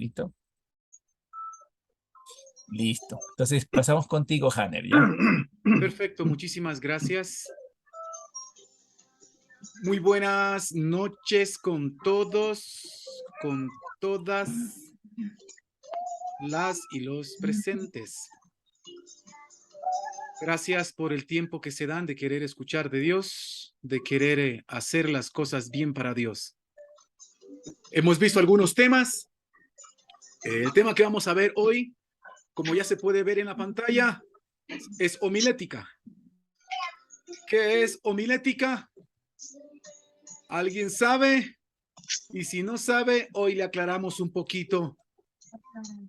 ¿Listo? Listo. Entonces pasamos contigo, Hanner, ¿ya? Perfecto, muchísimas gracias. Muy buenas noches con todos, con todas las y los presentes. Gracias por el tiempo que se dan de querer escuchar de Dios, de querer hacer las cosas bien para Dios. Hemos visto algunos temas. El tema que vamos a ver hoy, como ya se puede ver en la pantalla, es homilética. ¿Qué es homilética? ¿Alguien sabe? Y si no sabe, hoy le aclaramos un poquito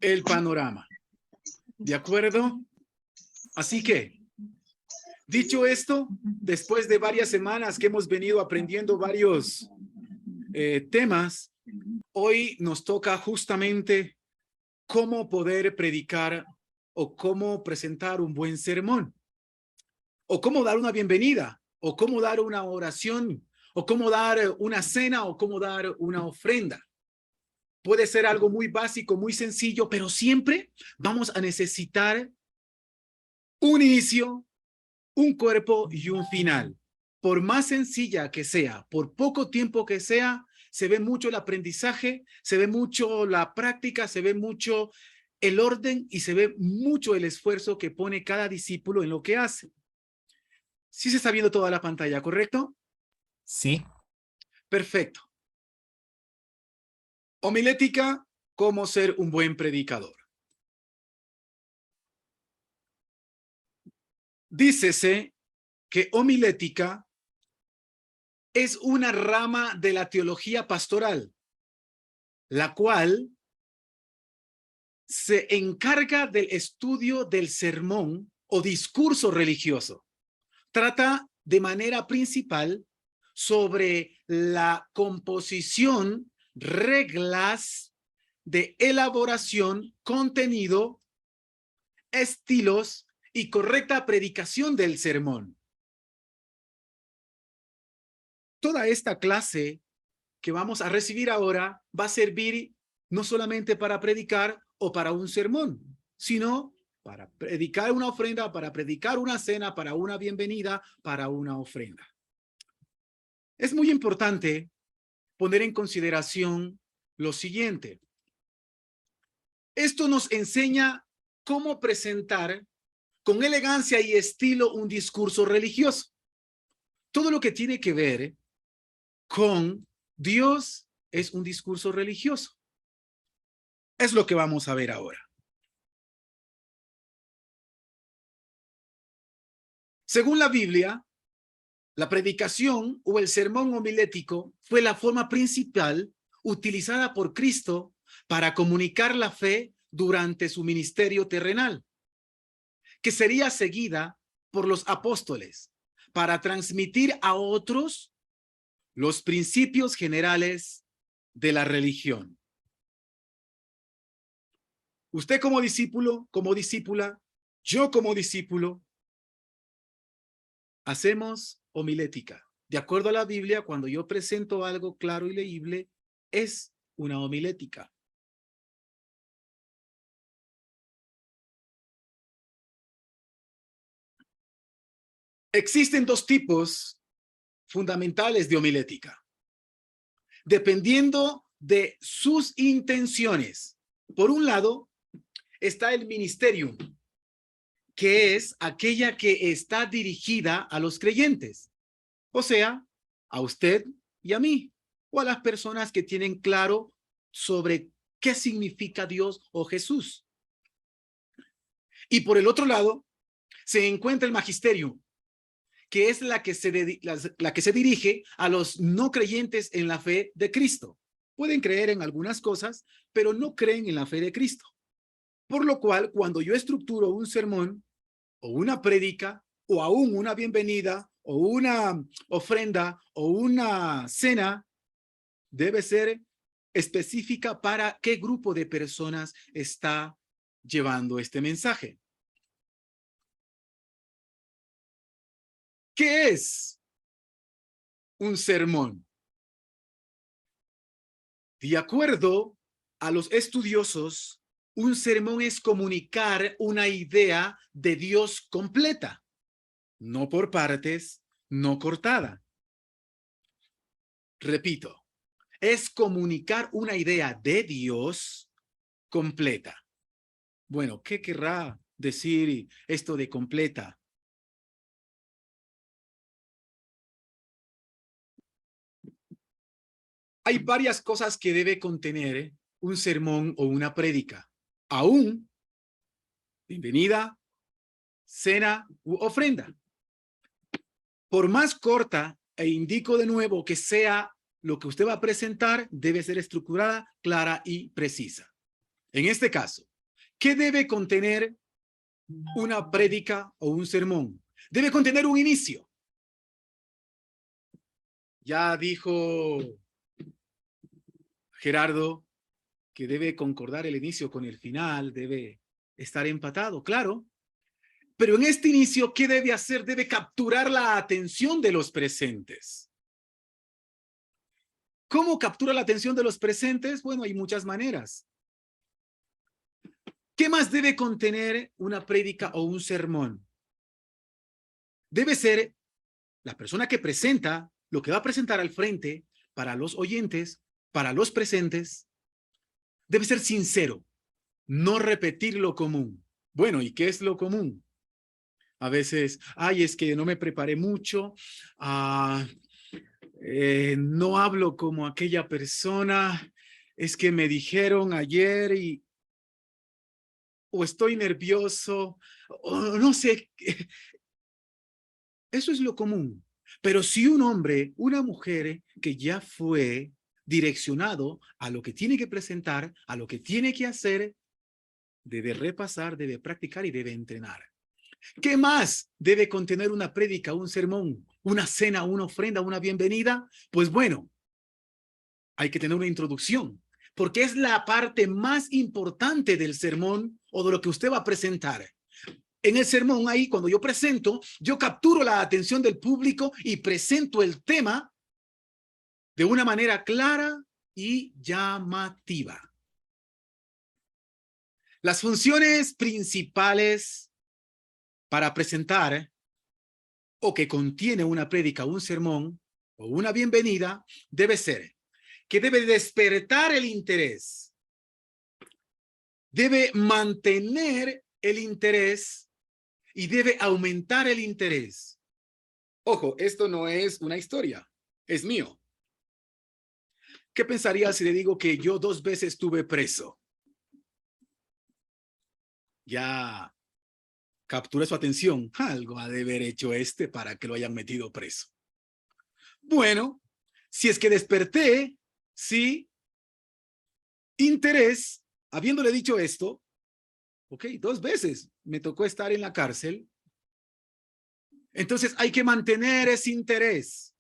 el panorama. ¿De acuerdo? Así que, dicho esto, después de varias semanas que hemos venido aprendiendo varios temas, hoy nos toca justamente cómo poder predicar o cómo presentar un buen sermón, o cómo dar una bienvenida, o cómo dar una oración, o cómo dar una cena, o cómo dar una ofrenda. Puede ser algo muy básico, muy sencillo, pero siempre vamos a necesitar un inicio, un cuerpo y un final. Por más sencilla que sea, por poco tiempo que sea, se ve mucho el aprendizaje, se ve mucho la práctica, se ve mucho el orden y se ve mucho el esfuerzo que pone cada discípulo en lo que hace. Sí se está viendo toda la pantalla, ¿correcto? Sí. Perfecto. Homilética, cómo ser un buen predicador. Dícese que homilética es una rama de la teología pastoral, la cual se encarga del estudio del sermón o discurso religioso. Trata de manera principal sobre la composición, reglas de elaboración, contenido, estilos y correcta predicación del sermón. Toda esta clase que vamos a recibir ahora va a servir no solamente para predicar o para un sermón, sino para predicar una ofrenda, para predicar una cena, para una bienvenida, para una ofrenda. Es muy importante poner en consideración lo siguiente. Esto nos enseña cómo presentar con elegancia y estilo un discurso religioso. Todo lo que tiene que ver con Dios es un discurso religioso. Es lo que vamos a ver ahora. Según la Biblia, la predicación o el sermón homilético fue la forma principal utilizada por Cristo para comunicar la fe durante su ministerio terrenal, que sería seguida por los apóstoles para transmitir a otros los principios generales de la religión. Usted como discípulo, como discípula, yo como discípulo, hacemos homilética. De acuerdo a la Biblia, cuando yo presento algo claro y leíble, es una homilética. Existen dos tipos fundamentales de homilética, dependiendo de sus intenciones. Por un lado, está el ministerio, que es aquella que está dirigida a los creyentes, o sea, a usted y a mí, o a las personas que tienen claro sobre qué significa Dios o Jesús. Y por el otro lado, se encuentra el magisterio, que es la que se dirige a los no creyentes en la fe de Cristo. Pueden creer en algunas cosas, pero no creen en la fe de Cristo. Por lo cual, cuando yo estructuro un sermón o una prédica o aún una bienvenida o una ofrenda o una cena, debe ser específica para qué grupo de personas está llevando este mensaje. ¿Qué es un sermón? De acuerdo a los estudiosos, un sermón es comunicar una idea de Dios completa, no por partes, no cortada. Repito, es comunicar una idea de Dios completa. Bueno, ¿qué querrá decir esto de completa? Hay varias cosas que debe contener un sermón o una prédica. Aún, bienvenida, cena u ofrenda. Por más corta, e indico de nuevo que sea lo que usted va a presentar, debe ser estructurada, clara y precisa. En este caso, ¿qué debe contener una prédica o un sermón? Debe contener un inicio. Ya dijo Gerardo que debe concordar el inicio con el final, debe estar empatado, claro. Pero en este inicio, ¿qué debe hacer? Debe capturar la atención de los presentes. ¿Cómo captura la atención de los presentes? Bueno, hay muchas maneras. ¿Qué más debe contener una prédica o un sermón? Debe ser la persona que presenta lo que va a presentar al frente para los oyentes, para los presentes. Debe ser sincero, no repetir lo común. Bueno, ¿y qué es lo común? A veces, ay, es que no me preparé mucho, no hablo como aquella persona, es que me dijeron ayer o estoy nervioso, o no sé. Eso es lo común. Pero si un hombre, una mujer que ya fue direccionado a lo que tiene que presentar, a lo que tiene que hacer, debe repasar, debe practicar y debe entrenar. ¿Qué más debe contener una prédica, un sermón, una cena, una ofrenda, una bienvenida? Pues bueno, hay que tener una introducción, porque es la parte más importante del sermón o de lo que usted va a presentar. En el sermón ahí, cuando yo presento, yo capturo la atención del público y presento el tema de una manera clara y llamativa. Las funciones principales para presentar o que contiene una prédica, un sermón o una bienvenida debe ser que debe despertar el interés, debe mantener el interés y debe aumentar el interés. Ojo, esto no es una historia, es mío. ¿Qué pensaría si le digo que yo 2 veces estuve preso? Ya captura su atención. Algo ha de haber hecho para que lo hayan metido preso. Bueno, si es que desperté, sí, interés, habiéndole dicho esto, ok, 2 veces me tocó estar en la cárcel. Entonces hay que mantener ese interés.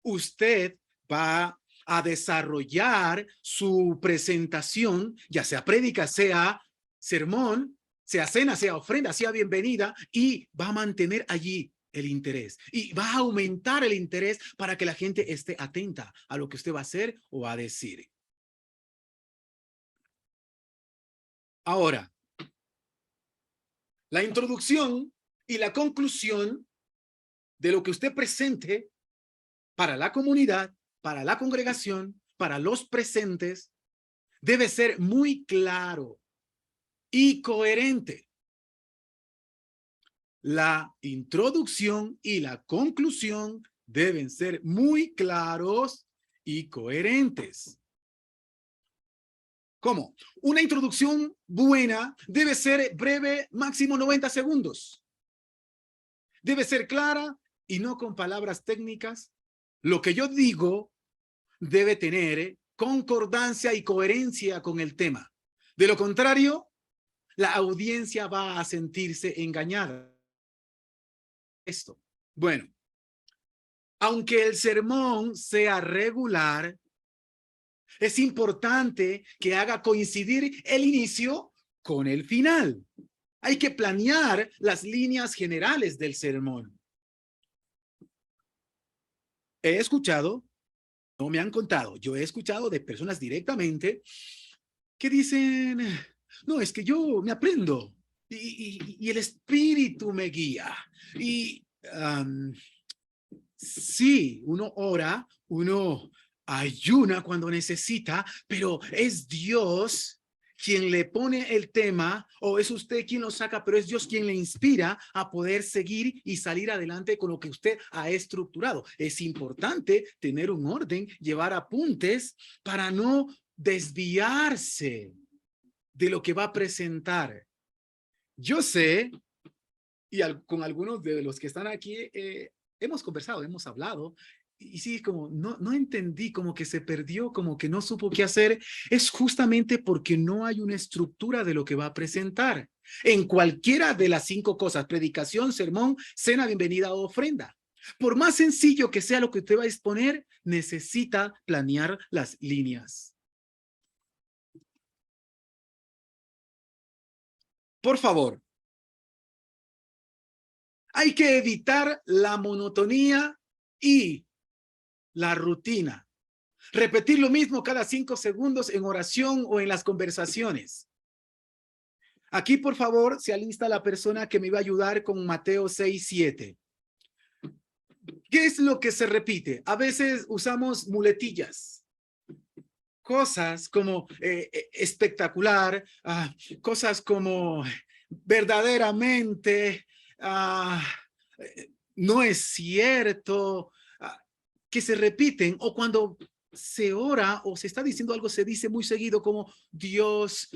Usted va a desarrollar su presentación, ya sea prédica, sea sermón, sea cena, sea ofrenda, sea bienvenida, y va a mantener allí el interés. Y va a aumentar el interés para que la gente esté atenta a lo que usted va a hacer o a decir. Ahora, la introducción y la conclusión de lo que usted presente para la comunidad, para la congregación, para los presentes, debe ser muy claro y coherente. La introducción y la conclusión deben ser muy claros y coherentes. ¿Cómo? Una introducción buena debe ser breve, máximo 90 segundos. Debe ser clara y no con palabras técnicas. Lo que yo digo debe tener concordancia y coherencia con el tema. De lo contrario, la audiencia va a sentirse engañada. Esto. Bueno, aunque el sermón sea regular, es importante que haga coincidir el inicio con el final. Hay que planear las líneas generales del sermón. He escuchado, no me han contado, yo he escuchado de personas directamente que dicen, no, es que yo me aprendo y el Espíritu me guía. Y sí, uno ora, uno ayuna cuando necesita, pero es Dios quien le pone el tema, o es usted quien lo saca, pero es Dios quien le inspira a poder seguir y salir adelante con lo que usted ha estructurado. Es importante tener un orden, llevar apuntes para no desviarse de lo que va a presentar. Yo sé, y con algunos de los que están aquí, hemos conversado, hemos hablado, y sí, como no entendí, como que se perdió, como que no supo qué hacer, es justamente porque no hay una estructura de lo que va a presentar. En cualquiera de las 5 cosas, predicación, sermón, cena, bienvenida o ofrenda. Por más sencillo que sea lo que usted va a exponer, necesita planear las líneas. Por favor, hay que evitar la monotonía y la rutina. Repetir lo mismo cada 5 segundos en oración o en las conversaciones. Aquí, por favor, se alista la persona que me iba a ayudar con Mateo 6:7. ¿Qué es lo que se repite? A veces usamos muletillas. Cosas como espectacular, cosas como verdaderamente, no es cierto, que se repiten, o cuando se ora o se está diciendo algo, se dice muy seguido como Dios,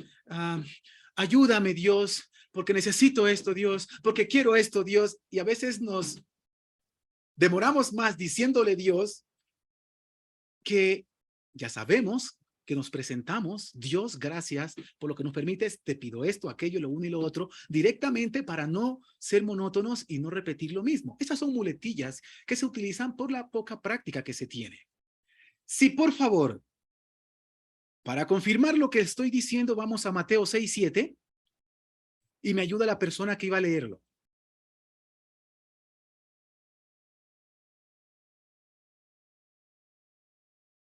ayúdame Dios, porque necesito esto Dios, porque quiero esto Dios, y a veces nos demoramos más diciéndole Dios que ya sabemos que nos presentamos. Dios, gracias por lo que nos permites, te pido esto, aquello, lo uno y lo otro, directamente para no ser monótonos y no repetir lo mismo. Esas son muletillas que se utilizan por la poca práctica que se tiene. Sí, por favor, para confirmar lo que estoy diciendo, vamos a Mateo 6:7 y me ayuda la persona que iba a leerlo.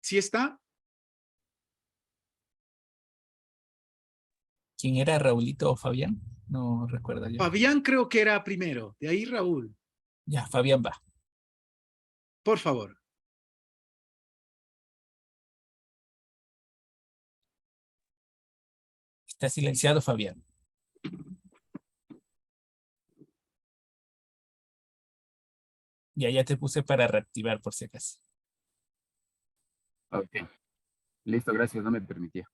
¿Sí está? ¿Quién era, Raulito o Fabián? No recuerdo yo. Fabián creo que era primero, de ahí Raúl. Ya, Fabián va. Por favor. Está silenciado, Fabián. Ya te puse para reactivar por si acaso. Ok, listo, gracias, no me permitía.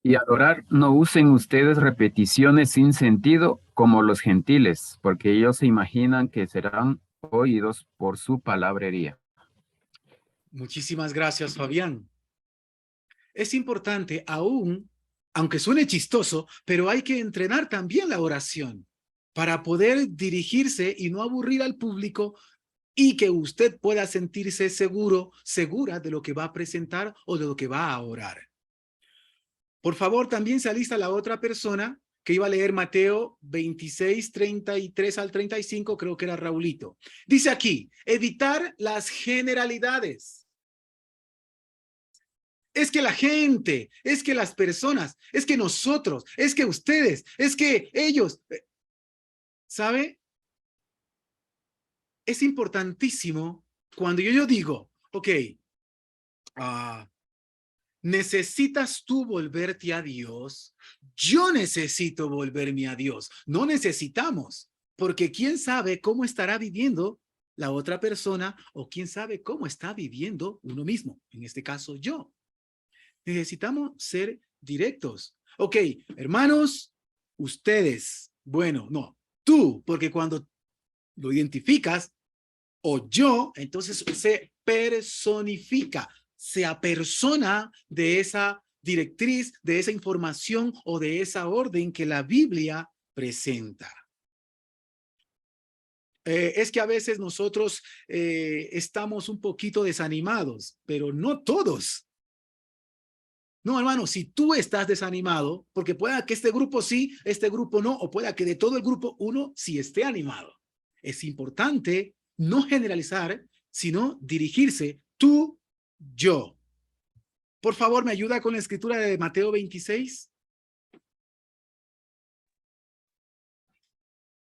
Y al orar, no usen ustedes repeticiones sin sentido como los gentiles, porque ellos se imaginan que serán oídos por su palabrería. Muchísimas gracias, Fabián. Es importante aún, aunque suene chistoso, pero hay que entrenar también la oración para poder dirigirse y no aburrir al público y que usted pueda sentirse seguro, segura de lo que va a presentar o de lo que va a orar. Por favor, también se alista la otra persona que iba a leer Mateo 26, 33 al 35, creo que era Raulito. Dice aquí, evitar las generalidades. Es que la gente, es que las personas, es que nosotros, es que ustedes, es que ellos. ¿Sabe? Es importantísimo cuando yo digo, ok, necesitas tú volverte a Dios, yo necesito volverme a Dios. No necesitamos, porque quién sabe cómo estará viviendo la otra persona o quién sabe cómo está viviendo uno mismo, en este caso yo. Necesitamos ser directos. Ok, hermanos, ustedes, bueno, no, tú, porque cuando lo identificas, o yo, entonces se personifica, se apersona de esa directriz, de esa información o de esa orden que la Biblia presenta. Es que a veces nosotros estamos un poquito desanimados, pero no todos. No, hermano, si tú estás desanimado, porque pueda que este grupo sí, este grupo no, o pueda que de todo el grupo uno sí esté animado. Es importante no generalizar, sino dirigirse tú, yo. Por favor, ¿me ayuda con la escritura de Mateo 26?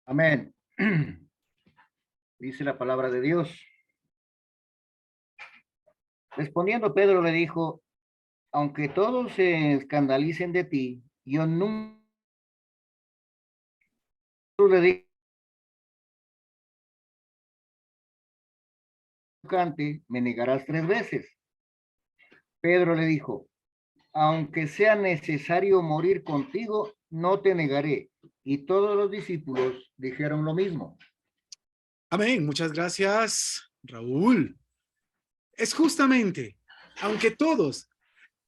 Amén. Dice la palabra de Dios. Respondiendo Pedro le dijo, aunque todos se escandalicen de ti, yo nunca le dije me negarás 3 veces. Pedro le dijo, aunque sea necesario morir contigo, no te negaré. Y todos los discípulos dijeron lo mismo. Amén. Muchas gracias, Raúl. Es justamente, aunque todos,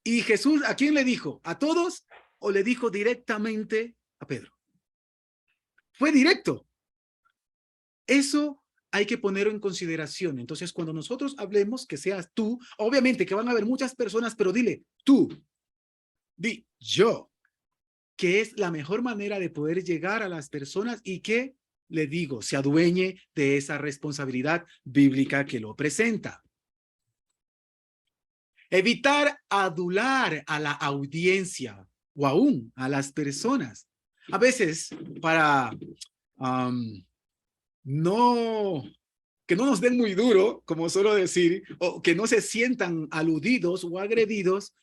y Jesús, ¿a quién le dijo? ¿A todos o le dijo directamente a Pedro? Fue directo. Eso hay que ponerlo en consideración. Entonces, cuando nosotros hablemos, que seas tú, obviamente que van a haber muchas personas, pero dile tú, di yo, que es la mejor manera de poder llegar a las personas y que, le digo, se adueñe de esa responsabilidad bíblica que lo presenta. Evitar adular a la audiencia o aún a las personas. A veces, para que no nos den muy duro, como suelo decir, o que no se sientan aludidos o agredidos,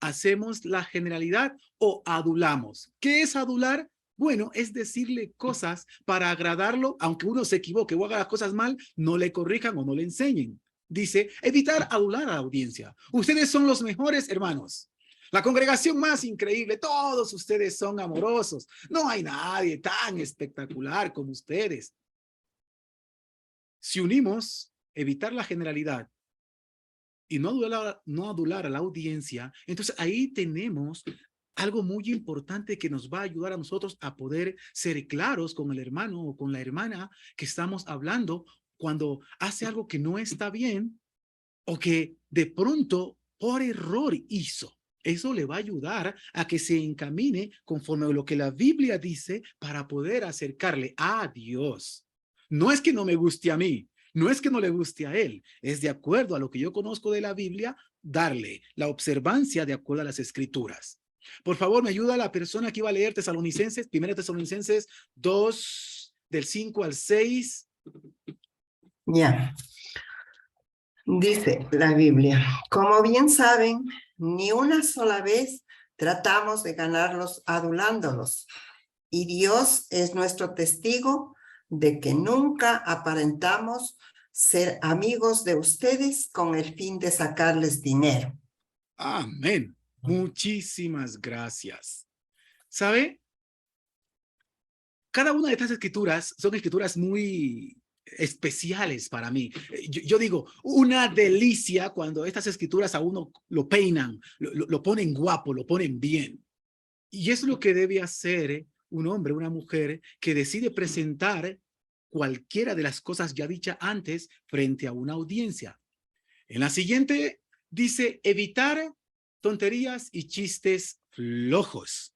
hacemos la generalidad o adulamos. ¿Qué es adular? Bueno, es decirle cosas para agradarlo, aunque uno se equivoque o haga las cosas mal, no le corrijan o no le enseñen. Dice, evitar adular a la audiencia. Ustedes son los mejores hermanos. La congregación más increíble, todos ustedes son amorosos. No hay nadie tan espectacular como ustedes. Si unimos evitar la generalidad y no adular a la audiencia, entonces ahí tenemos algo muy importante que nos va a ayudar a nosotros a poder ser claros con el hermano o con la hermana que estamos hablando cuando hace algo que no está bien o que de pronto por error hizo. Eso le va a ayudar a que se encamine conforme a lo que la Biblia dice para poder acercarle a Dios. No es que no me guste a mí, no es que no le guste a él, es de acuerdo a lo que yo conozco de la Biblia, darle la observancia de acuerdo a las escrituras. Por favor, me ayuda la persona que iba a leer Tesalonicenses, 1 Tesalonicenses 2, del 5 al 6. Ya. Dice la Biblia, como bien saben, ni una sola vez tratamos de ganarlos adulándolos. Y Dios es nuestro testigo de que nunca aparentamos ser amigos de ustedes con el fin de sacarles dinero. Amén. Muchísimas gracias. ¿Sabe? Cada una de estas escrituras son escrituras muy especiales para mí. Yo digo, una delicia cuando estas escrituras a uno lo peinan, lo ponen guapo, lo ponen bien. Y es lo que debe hacer un hombre, una mujer que decide presentar cualquiera de las cosas ya dichas antes frente a una audiencia. En la siguiente dice evitar tonterías y chistes flojos.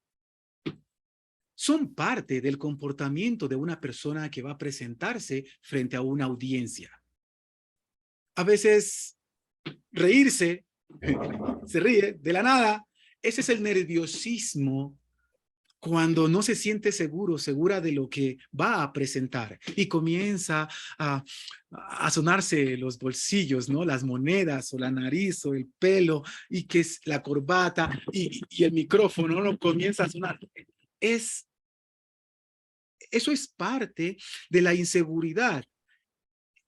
Son parte del comportamiento de una persona que va a presentarse frente a una audiencia. A veces reírse, se ríe de la nada. Ese es el nerviosismo cuando no se siente seguro, segura de lo que va a presentar y comienza a sonarse los bolsillos, ¿no? Las monedas o la nariz o el pelo y que es la corbata y el micrófono, ¿no? Comienza a sonar. Eso es parte de la inseguridad.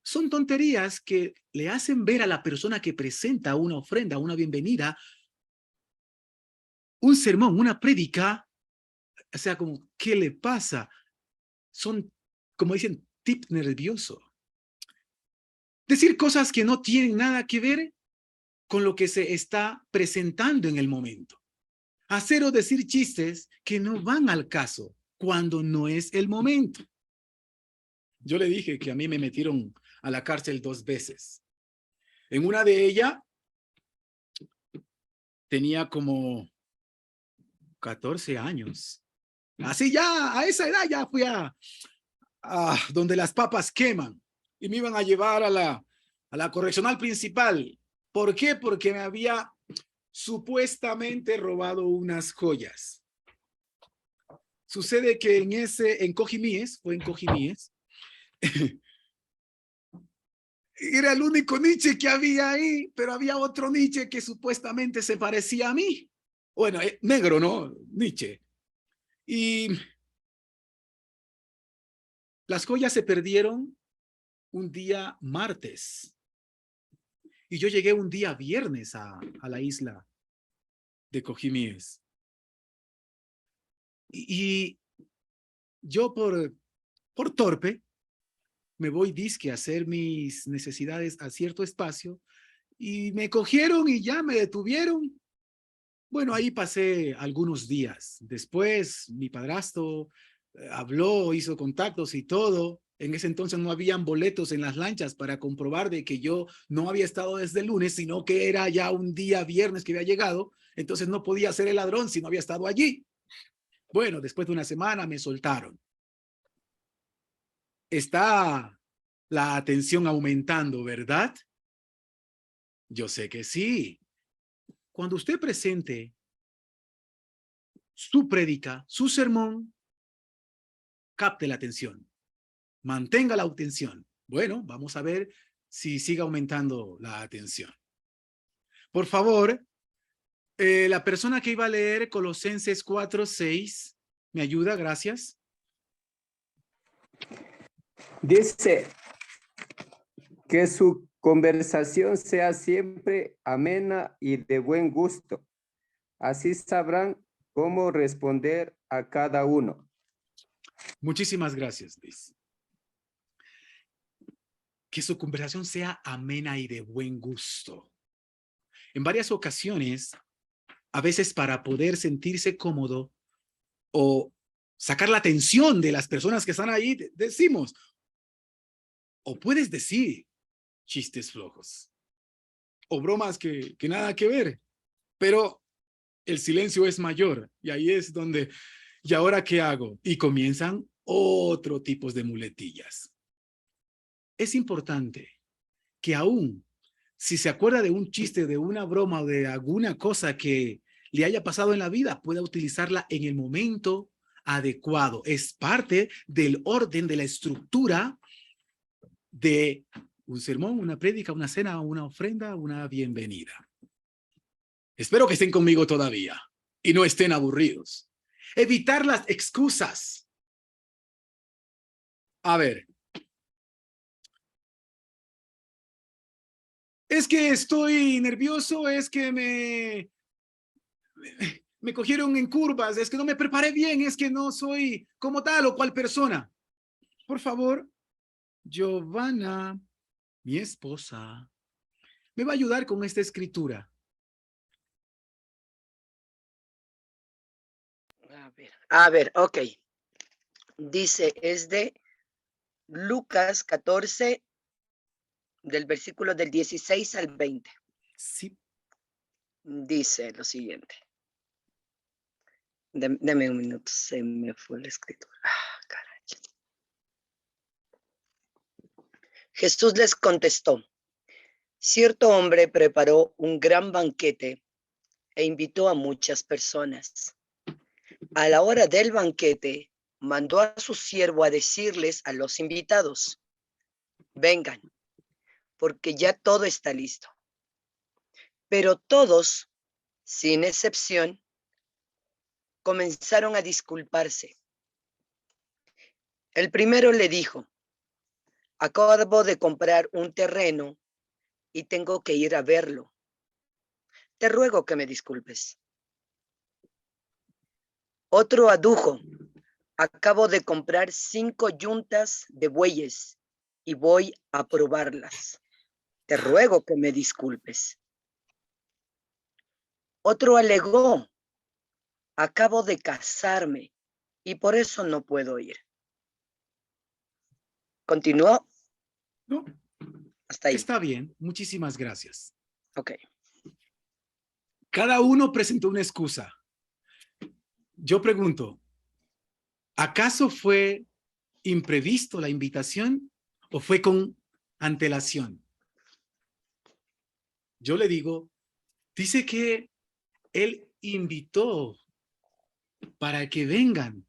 Son tonterías que le hacen ver a la persona que presenta una ofrenda, una bienvenida, un sermón, una prédica. O sea, como, ¿qué le pasa? Son, como dicen, tip nervioso. Decir cosas que no tienen nada que ver con lo que se está presentando en el momento. Hacer o decir chistes que no van al caso cuando no es el momento. Yo le dije que a mí me metieron a la cárcel 2 veces. En una de ellas tenía como 14 años. Así ya, a esa edad ya fui a donde las papas queman y me iban a llevar a la correccional principal. ¿Por qué? Porque me había supuestamente robado unas joyas. Sucede que en Cojimíes, era el único Nietzsche que había ahí, pero había otro Nietzsche que supuestamente se parecía a mí. Bueno, negro, ¿no? Nietzsche. Y las joyas se perdieron un día martes. Y yo llegué un día viernes a la isla de Cojimíes. Y yo por torpe me voy disque a hacer mis necesidades a cierto espacio y me cogieron y ya me detuvieron. Bueno, ahí pasé algunos días. Después mi padrastro habló, hizo contactos y todo. En ese entonces no habían boletos en las lanchas para comprobar de que yo no había estado desde el lunes, sino que era ya un día viernes que había llegado. Entonces no podía ser el ladrón si no había estado allí. Bueno, después de una semana me soltaron. Está la atención aumentando, ¿verdad? Yo sé que sí. Cuando usted presente su prédica, su sermón, capte la atención. Mantenga la atención. Bueno, vamos a ver si sigue aumentando la atención. Por favor, la persona que iba a leer Colosenses 4:6, ¿me ayuda? Gracias. Dice que su conversación sea siempre amena y de buen gusto. Así sabrán cómo responder a cada uno. Muchísimas gracias, Luis. Que su conversación sea amena y de buen gusto. En varias ocasiones, a veces para poder sentirse cómodo o sacar la atención de las personas que están ahí, decimos, o puedes decir chistes flojos o bromas que nada que ver, pero el silencio es mayor y ahí es donde, ¿y ahora qué hago? Y comienzan otro tipo de muletillas. Es importante que aún si se acuerda de un chiste, de una broma o de alguna cosa que le haya pasado en la vida, pueda utilizarla en el momento adecuado. Es parte del orden, de la estructura de un sermón, una prédica, una cena, una ofrenda, una bienvenida. Espero que estén conmigo todavía y no estén aburridos. Evitar las excusas. A ver. Es que estoy nervioso, es que me cogieron en curvas, es que no me preparé bien, es que no soy como tal o cual persona. Por favor, Giovanna, mi esposa, me va a ayudar con esta escritura. A ver, ok. Dice, es de Lucas 14, del versículo del 16 al 20. Sí. Dice lo siguiente. Deme un minuto, se me fue la escritura. Caray. Jesús les contestó, cierto hombre preparó un gran banquete e invitó a muchas personas. A la hora del banquete, mandó a su siervo a decirles a los invitados, vengan, porque ya todo está listo. Pero todos, sin excepción, comenzaron a disculparse. El primero le dijo, acabo de comprar un terreno y tengo que ir a verlo. Te ruego que me disculpes. Otro adujo, acabo de comprar 5 yuntas de bueyes y voy a probarlas. Te ruego que me disculpes. Otro alegó, acabo de casarme y por eso no puedo ir. ¿Continuó? No, hasta ahí. Está bien, muchísimas gracias. Ok. Cada uno presentó una excusa. Yo pregunto, ¿acaso fue imprevisto la invitación o fue con antelación? Yo le digo, dice que Él invitó para que vengan.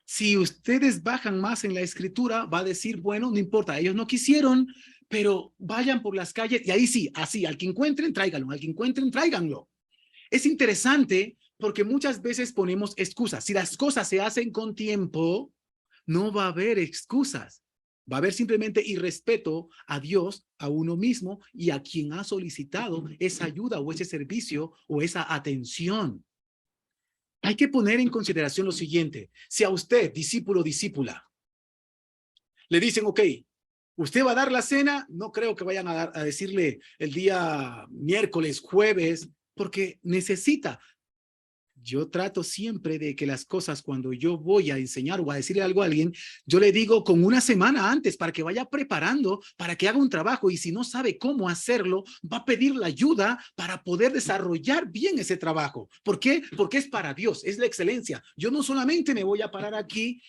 Si ustedes bajan más en la escritura, va a decir, bueno, no importa, ellos no quisieron, pero vayan por las calles y ahí sí, así, al que encuentren, tráiganlo, al que encuentren, tráiganlo. Es interesante porque muchas veces ponemos excusas. Si las cosas se hacen con tiempo, no va a haber excusas. Va a haber simplemente irrespeto a Dios, a uno mismo y a quien ha solicitado esa ayuda o ese servicio o esa atención. Hay que poner en consideración lo siguiente. Si a usted, discípulo, discípula, le dicen, ok, usted va a dar la cena, no creo que vayan a decirle el día miércoles, jueves, porque necesita. Yo trato siempre de que las cosas, cuando yo voy a enseñar o a decirle algo a alguien, yo le digo con una semana antes para que vaya preparando, para que haga un trabajo, y si no sabe cómo hacerlo, va a pedir la ayuda para poder desarrollar bien ese trabajo. ¿Por qué? Porque es para Dios, es la excelencia. Yo no solamente me voy a parar aquí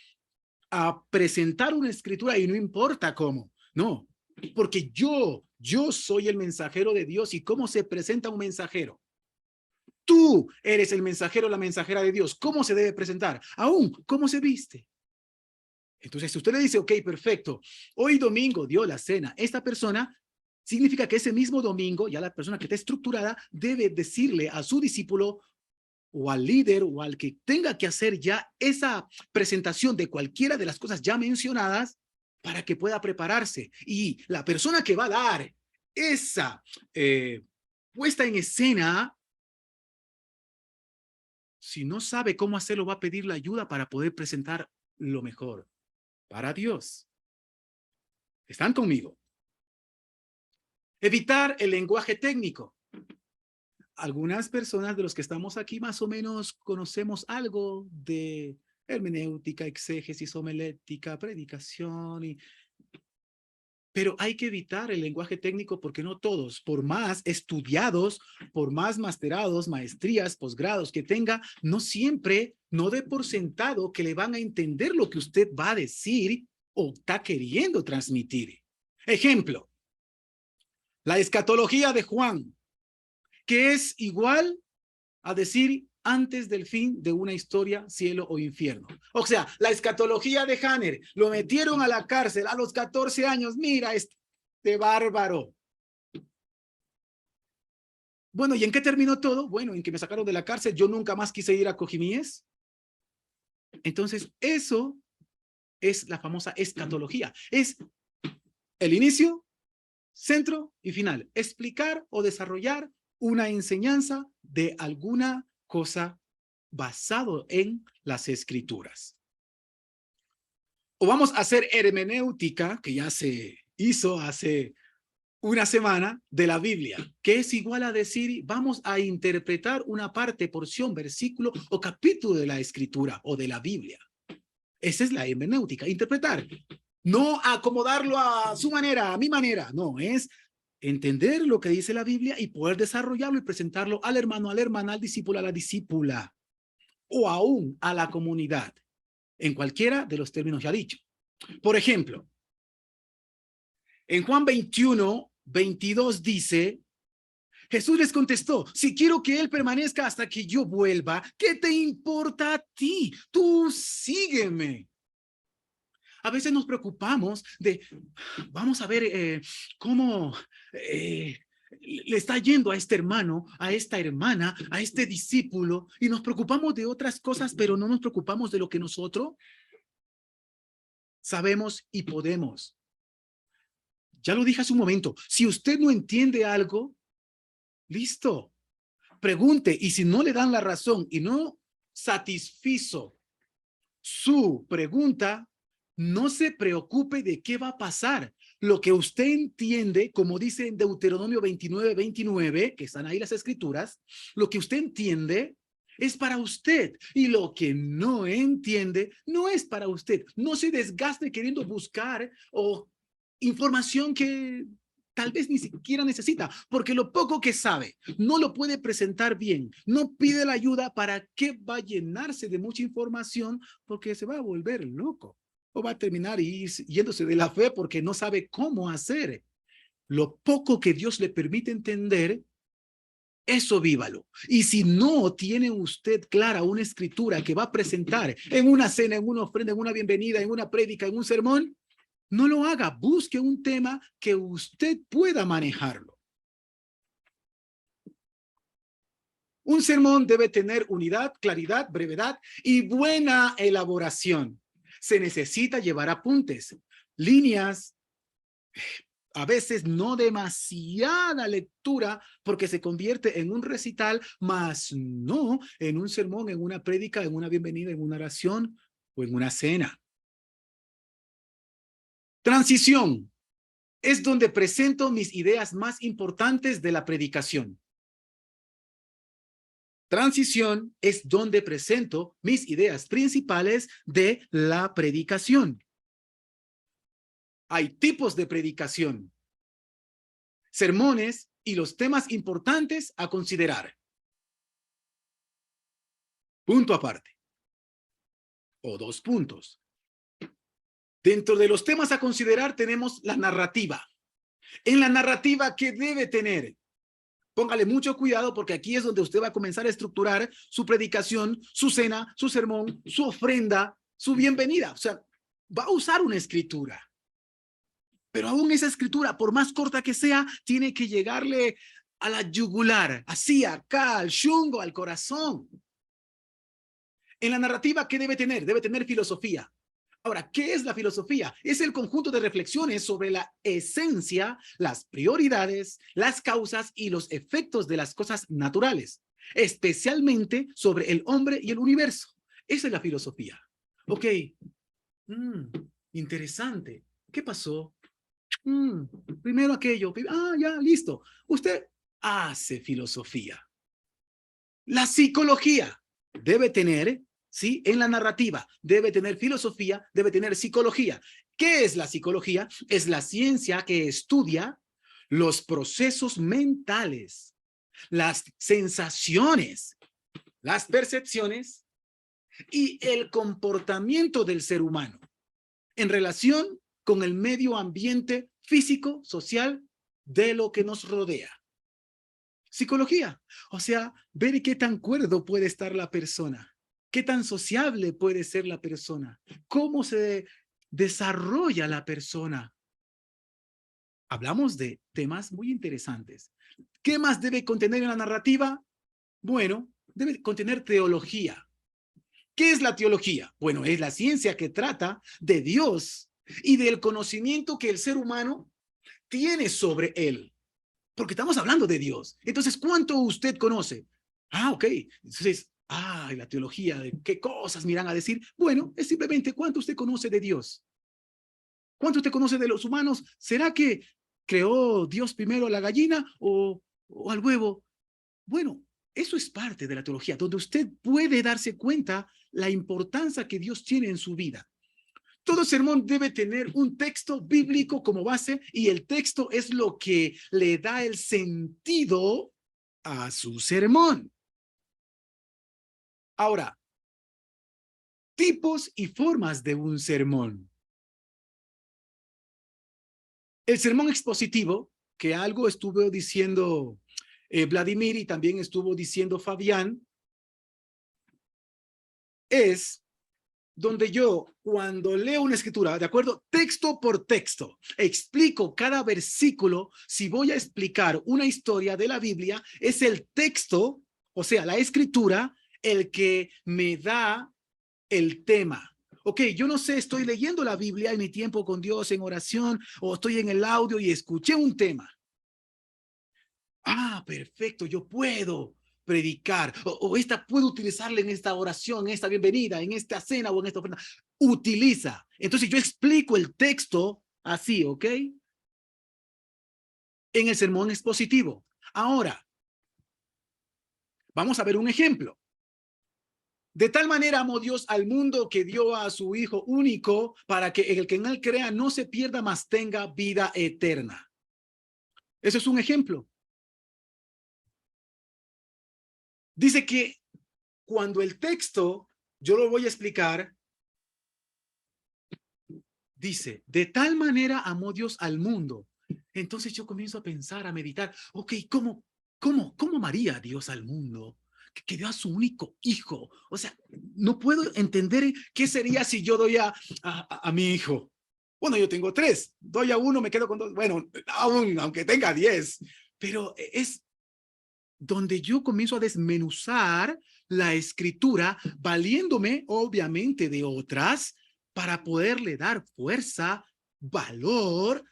a presentar una escritura y no importa cómo, no, porque yo soy el mensajero de Dios. ¿Y cómo se presenta un mensajero? Tú eres el mensajero, la mensajera de Dios. ¿Cómo se debe presentar? Aún, ¿cómo se viste? Entonces, si usted le dice, ok, perfecto, hoy domingo dio la cena, esta persona, significa que ese mismo domingo, ya la persona que está estructurada, debe decirle a su discípulo o al líder o al que tenga que hacer ya esa presentación de cualquiera de las cosas ya mencionadas para que pueda prepararse. Y la persona que va a dar esa puesta en escena, si no sabe cómo hacerlo, va a pedir la ayuda para poder presentar lo mejor para Dios. ¿Están conmigo? Evitar el lenguaje técnico. Algunas personas de los que estamos aquí más o menos conocemos algo de hermenéutica, exégesis, homilética, predicación, pero hay que evitar el lenguaje técnico porque no todos, por más estudiados, por más masterados, maestrías, posgrados que tenga, no siempre, no dé por sentado que le van a entender lo que usted va a decir o está queriendo transmitir. Ejemplo, la escatología de Juan, que es igual a decir antes del fin de una historia, cielo o infierno. O sea, la escatología de Hanner, lo metieron a la cárcel a los 14 años. Mira, este bárbaro. Bueno, ¿y en qué terminó todo? Bueno, en que me sacaron de la cárcel, yo nunca más quise ir a Cojimíes. Entonces, eso es la famosa escatología. Es el inicio, centro y final. Explicar o desarrollar una enseñanza de alguna cosa basado en las escrituras. O vamos a hacer hermenéutica, que ya se hizo hace una semana, de la Biblia, que es igual a decir, vamos a interpretar una parte, porción, versículo o capítulo de la escritura o de la Biblia. Esa es la hermenéutica, interpretar. No acomodarlo a su manera, a mi manera, no, es entender lo que dice la Biblia y poder desarrollarlo y presentarlo al hermano, a la hermana, al discípulo, a la discípula, o aún a la comunidad, en cualquiera de los términos ya dicho. Por ejemplo, en Juan 21, 22 dice, Jesús les contestó, si quiero que él permanezca hasta que yo vuelva, ¿qué te importa a ti? Tú sígueme. A veces nos preocupamos de, vamos a ver cómo le está yendo a este hermano, a esta hermana, a este discípulo, y nos preocupamos de otras cosas, pero no nos preocupamos de lo que nosotros sabemos y podemos. Ya lo dije hace un momento, si usted no entiende algo, listo, pregunte, y si no le dan la razón y no satisfizo su pregunta, no se preocupe de qué va a pasar. Lo que usted entiende, como dice en Deuteronomio 29, 29, que están ahí las escrituras, lo que usted entiende es para usted. Y lo que no entiende no es para usted. No se desgaste queriendo buscar información que tal vez ni siquiera necesita, porque lo poco que sabe no lo puede presentar bien. No pide la ayuda. ¿Para qué va a llenarse de mucha información? Porque se va a volver loco. O va a terminar yéndose de la fe porque no sabe cómo hacer. Lo poco que Dios le permite entender eso vívalo. Y si no tiene usted clara una escritura que va a presentar en una cena, en una ofrenda, en una bienvenida, en una prédica, en un sermón, no lo haga. Busque un tema que usted pueda manejarlo. Un sermón debe tener unidad, claridad, brevedad y buena elaboración. Se necesita llevar apuntes, líneas, a veces no demasiada lectura, porque se convierte en un recital, mas no en un sermón, en una prédica, en una bienvenida, en una oración o en una cena. Transición es donde presento mis ideas más importantes de la predicación. Transición es donde presento mis ideas principales de la predicación. Hay tipos de predicación, sermones y los temas importantes a considerar. Punto aparte. O 2 puntos. Dentro de los temas a considerar tenemos la narrativa. En la narrativa, ¿qué debe tener? Póngale mucho cuidado porque aquí es donde usted va a comenzar a estructurar su predicación, su cena, su sermón, su ofrenda, su bienvenida. O sea, va a usar una escritura. Pero aún esa escritura, por más corta que sea, tiene que llegarle a la yugular, así acá, al shungo, al corazón. En la narrativa, ¿qué debe tener? Debe tener filosofía. Ahora, ¿qué es la filosofía? Es el conjunto de reflexiones sobre la esencia, las prioridades, las causas y los efectos de las cosas naturales, especialmente sobre el hombre y el universo. Esa es la filosofía. Ok. Interesante. ¿Qué pasó? Primero aquello. Ya, listo. Usted hace filosofía. La psicología debe tener, ¿sí? En la narrativa debe tener filosofía, debe tener psicología. ¿Qué es la psicología? Es la ciencia que estudia los procesos mentales, las sensaciones, las percepciones y el comportamiento del ser humano en relación con el medio ambiente físico, social, de lo que nos rodea. Psicología, o sea, ver qué tan cuerdo puede estar la persona, qué tan sociable puede ser la persona, cómo se desarrolla la persona. Hablamos de temas muy interesantes. ¿Qué más debe contener en la narrativa? Bueno, debe contener teología. ¿Qué es la teología? Bueno, es la ciencia que trata de Dios y del conocimiento que el ser humano tiene sobre él. Porque estamos hablando de Dios. Entonces, ¿cuánto usted conoce? Ok. Entonces, la teología, de qué cosas me irán a decir. Bueno, es simplemente cuánto usted conoce de Dios. ¿Cuánto usted conoce de los humanos? ¿Será que creó Dios primero a la gallina o al huevo? Bueno, eso es parte de la teología, donde usted puede darse cuenta la importancia que Dios tiene en su vida. Todo sermón debe tener un texto bíblico como base y el texto es lo que le da el sentido a su sermón. Ahora, tipos y formas de un sermón. El sermón expositivo, que algo estuvo diciendo Vladimir y también estuvo diciendo Fabián, es donde yo, cuando leo una escritura, ¿de acuerdo? Texto por texto, explico cada versículo. Si voy a explicar una historia de la Biblia, es el texto, o sea, la escritura, el que me da el tema. Ok, yo no sé, estoy leyendo la Biblia en mi tiempo con Dios en oración, o estoy en el audio y escuché un tema. Perfecto, yo puedo predicar, o esta puedo utilizarla en esta oración, en esta bienvenida, en esta cena o en esta ofrenda. Utiliza. Entonces yo explico el texto así, ¿ok? En el sermón expositivo. Ahora, vamos a ver un ejemplo. De tal manera amó Dios al mundo que dio a su Hijo único para que el que en él crea no se pierda, mas tenga vida eterna. Eso es un ejemplo. Dice que cuando el texto, yo lo voy a explicar, dice, de tal manera amó Dios al mundo. Entonces yo comienzo a pensar, a meditar, ok, ¿Cómo amaría a Dios al mundo? Que dio a su único hijo. O sea, no puedo entender qué sería si yo doy a mi hijo. Bueno, yo tengo 3, doy a uno, me quedo con 2. Bueno, aunque tenga 10, pero es donde yo comienzo a desmenuzar la escritura, valiéndome obviamente de otras para poderle dar fuerza, valor,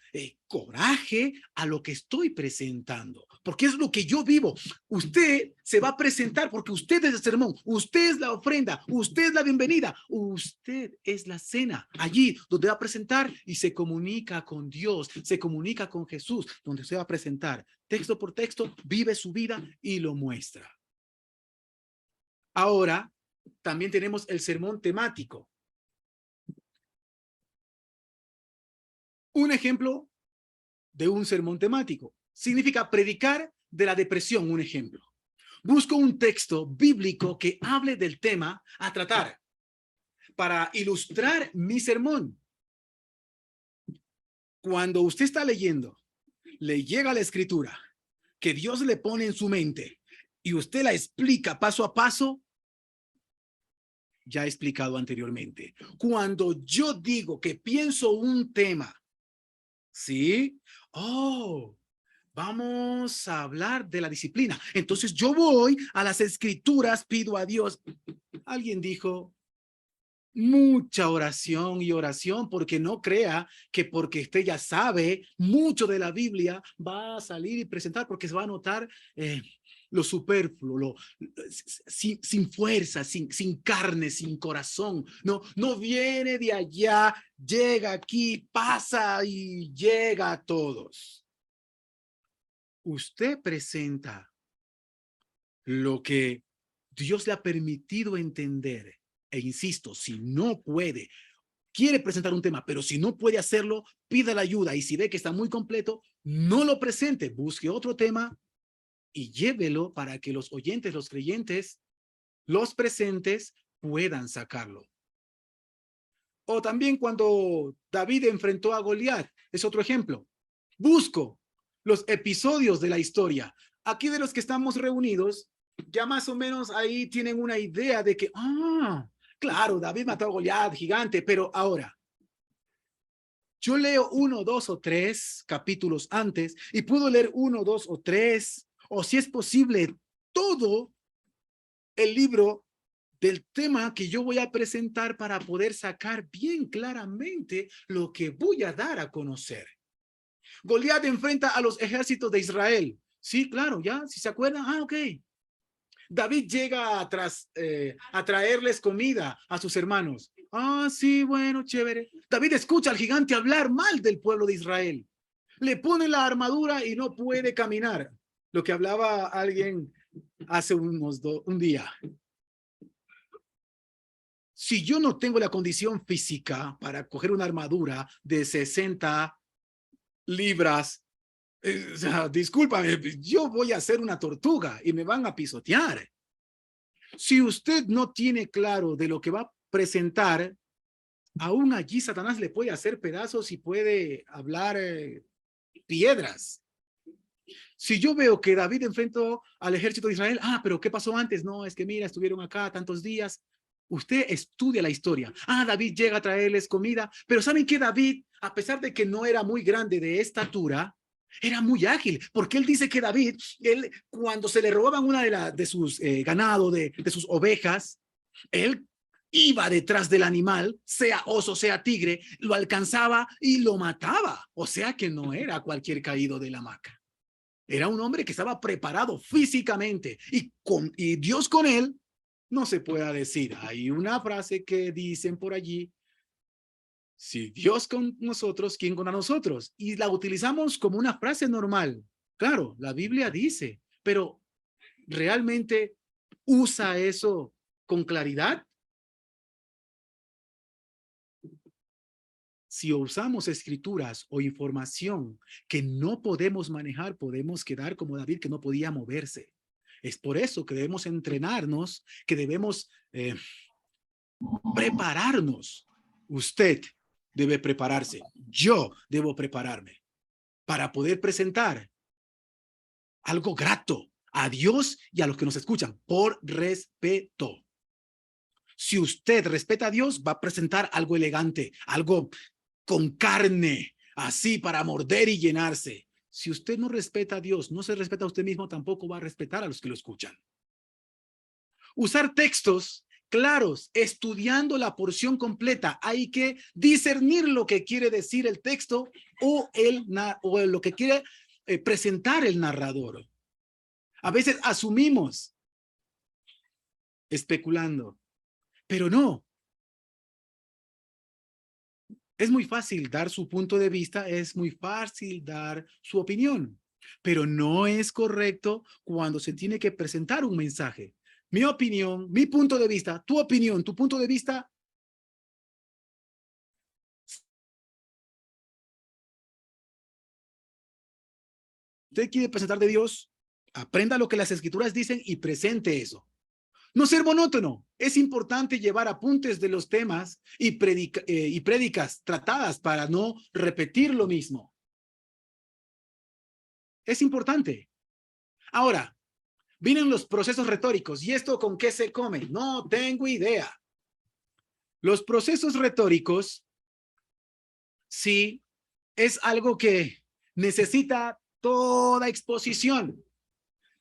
coraje a lo que estoy presentando, porque es lo que yo vivo. Usted se va a presentar porque usted es el sermón, usted es la ofrenda, usted es la bienvenida, usted es la cena, allí donde va a presentar y se comunica con Dios, se comunica con Jesús, donde se va a presentar texto por texto, vive su vida y lo muestra. Ahora, también tenemos el sermón temático. Un ejemplo de un sermón temático significa predicar de la depresión, un ejemplo. Busco un texto bíblico que hable del tema a tratar para ilustrar mi sermón. Cuando usted está leyendo, le llega la escritura que Dios le pone en su mente y usted la explica paso a paso, ya he explicado anteriormente. Cuando yo digo que pienso un tema, ¿sí? Vamos a hablar de la disciplina. Entonces yo voy a las escrituras, pido a Dios. Alguien dijo, mucha oración y oración, porque no crea que porque usted ya sabe mucho de la Biblia, va a salir y presentar, porque se va a notar lo superfluo, sin fuerza, sin carne, sin corazón. No viene de allá, llega aquí, pasa y llega a todos. Usted presenta lo que Dios le ha permitido entender. E insisto, si no puede, quiere presentar un tema, pero si no puede hacerlo, pida la ayuda. Y si ve que está muy completo, no lo presente, busque otro tema y llévelo para que los oyentes, los creyentes, los presentes puedan sacarlo. O también cuando David enfrentó a Goliat, es otro ejemplo. Busco los episodios de la historia. Aquí de los que estamos reunidos, ya más o menos ahí tienen una idea de que, claro, David mató a Goliat, gigante, pero ahora, yo leo 1, 2 o 3 capítulos antes y puedo leer 1, 2 o 3, o si es posible, todo el libro del tema que yo voy a presentar para poder sacar bien claramente lo que voy a dar a conocer. Goliat enfrenta a los ejércitos de Israel. Sí, claro, ya, si se acuerdan, ok. David llega a traerles comida a sus hermanos. Sí, bueno, chévere. David escucha al gigante hablar mal del pueblo de Israel. Le pone la armadura y no puede caminar. Lo que hablaba alguien hace un día. Si yo no tengo la condición física para coger una armadura de 60 libras, o sea, discúlpame, yo voy a ser una tortuga y me van a pisotear. Si usted no tiene claro de lo que va a presentar, aún allí Satanás le puede hacer pedazos y puede hablar piedras. Si yo veo que David enfrentó al ejército de Israel, pero ¿qué pasó antes? No, es que mira, estuvieron acá tantos días. Usted estudia la historia. David llega a traerles comida, pero ¿saben qué? David, a pesar de que no era muy grande de estatura, era muy ágil, porque él dice que David, cuando se le robaban una de sus ganado, de sus ovejas, él iba detrás del animal, sea oso, sea tigre, lo alcanzaba y lo mataba. O sea que no era cualquier caído de la hamaca. Era un hombre que estaba preparado físicamente y Dios con él, no se puede decir. Hay una frase que dicen por allí, si Dios con nosotros, ¿quién contra nosotros? Y la utilizamos como una frase normal. Claro, la Biblia dice, pero ¿realmente usa eso con claridad? Si usamos escrituras o información que no podemos manejar, podemos quedar como David, que no podía moverse. Es por eso que debemos entrenarnos, que debemos prepararnos. Usted debe prepararse. Yo debo prepararme para poder presentar algo grato, a Dios y a los que nos escuchan, por respeto. Si usted respeta a Dios, va a presentar algo elegante, algo con carne, así para morder y llenarse. Si usted no respeta a Dios, no se respeta a usted mismo, tampoco va a respetar a los que lo escuchan. Usar textos claros, estudiando la porción completa. Hay que discernir lo que quiere decir el texto o lo que quiere presentar el narrador. A veces asumimos, especulando, pero no. Es muy fácil dar su punto de vista, es muy fácil dar su opinión, pero no es correcto cuando se tiene que presentar un mensaje. Mi opinión, mi punto de vista, tu opinión, tu punto de vista. Usted quiere presentar de Dios, aprenda lo que las escrituras dicen y presente eso. No ser monótono. Es importante llevar apuntes de los temas y prédicas tratadas para no repetir lo mismo. Es importante. Ahora, vienen los procesos retóricos. ¿Y esto con qué se come? No tengo idea. Los procesos retóricos, sí, es algo que necesita toda exposición.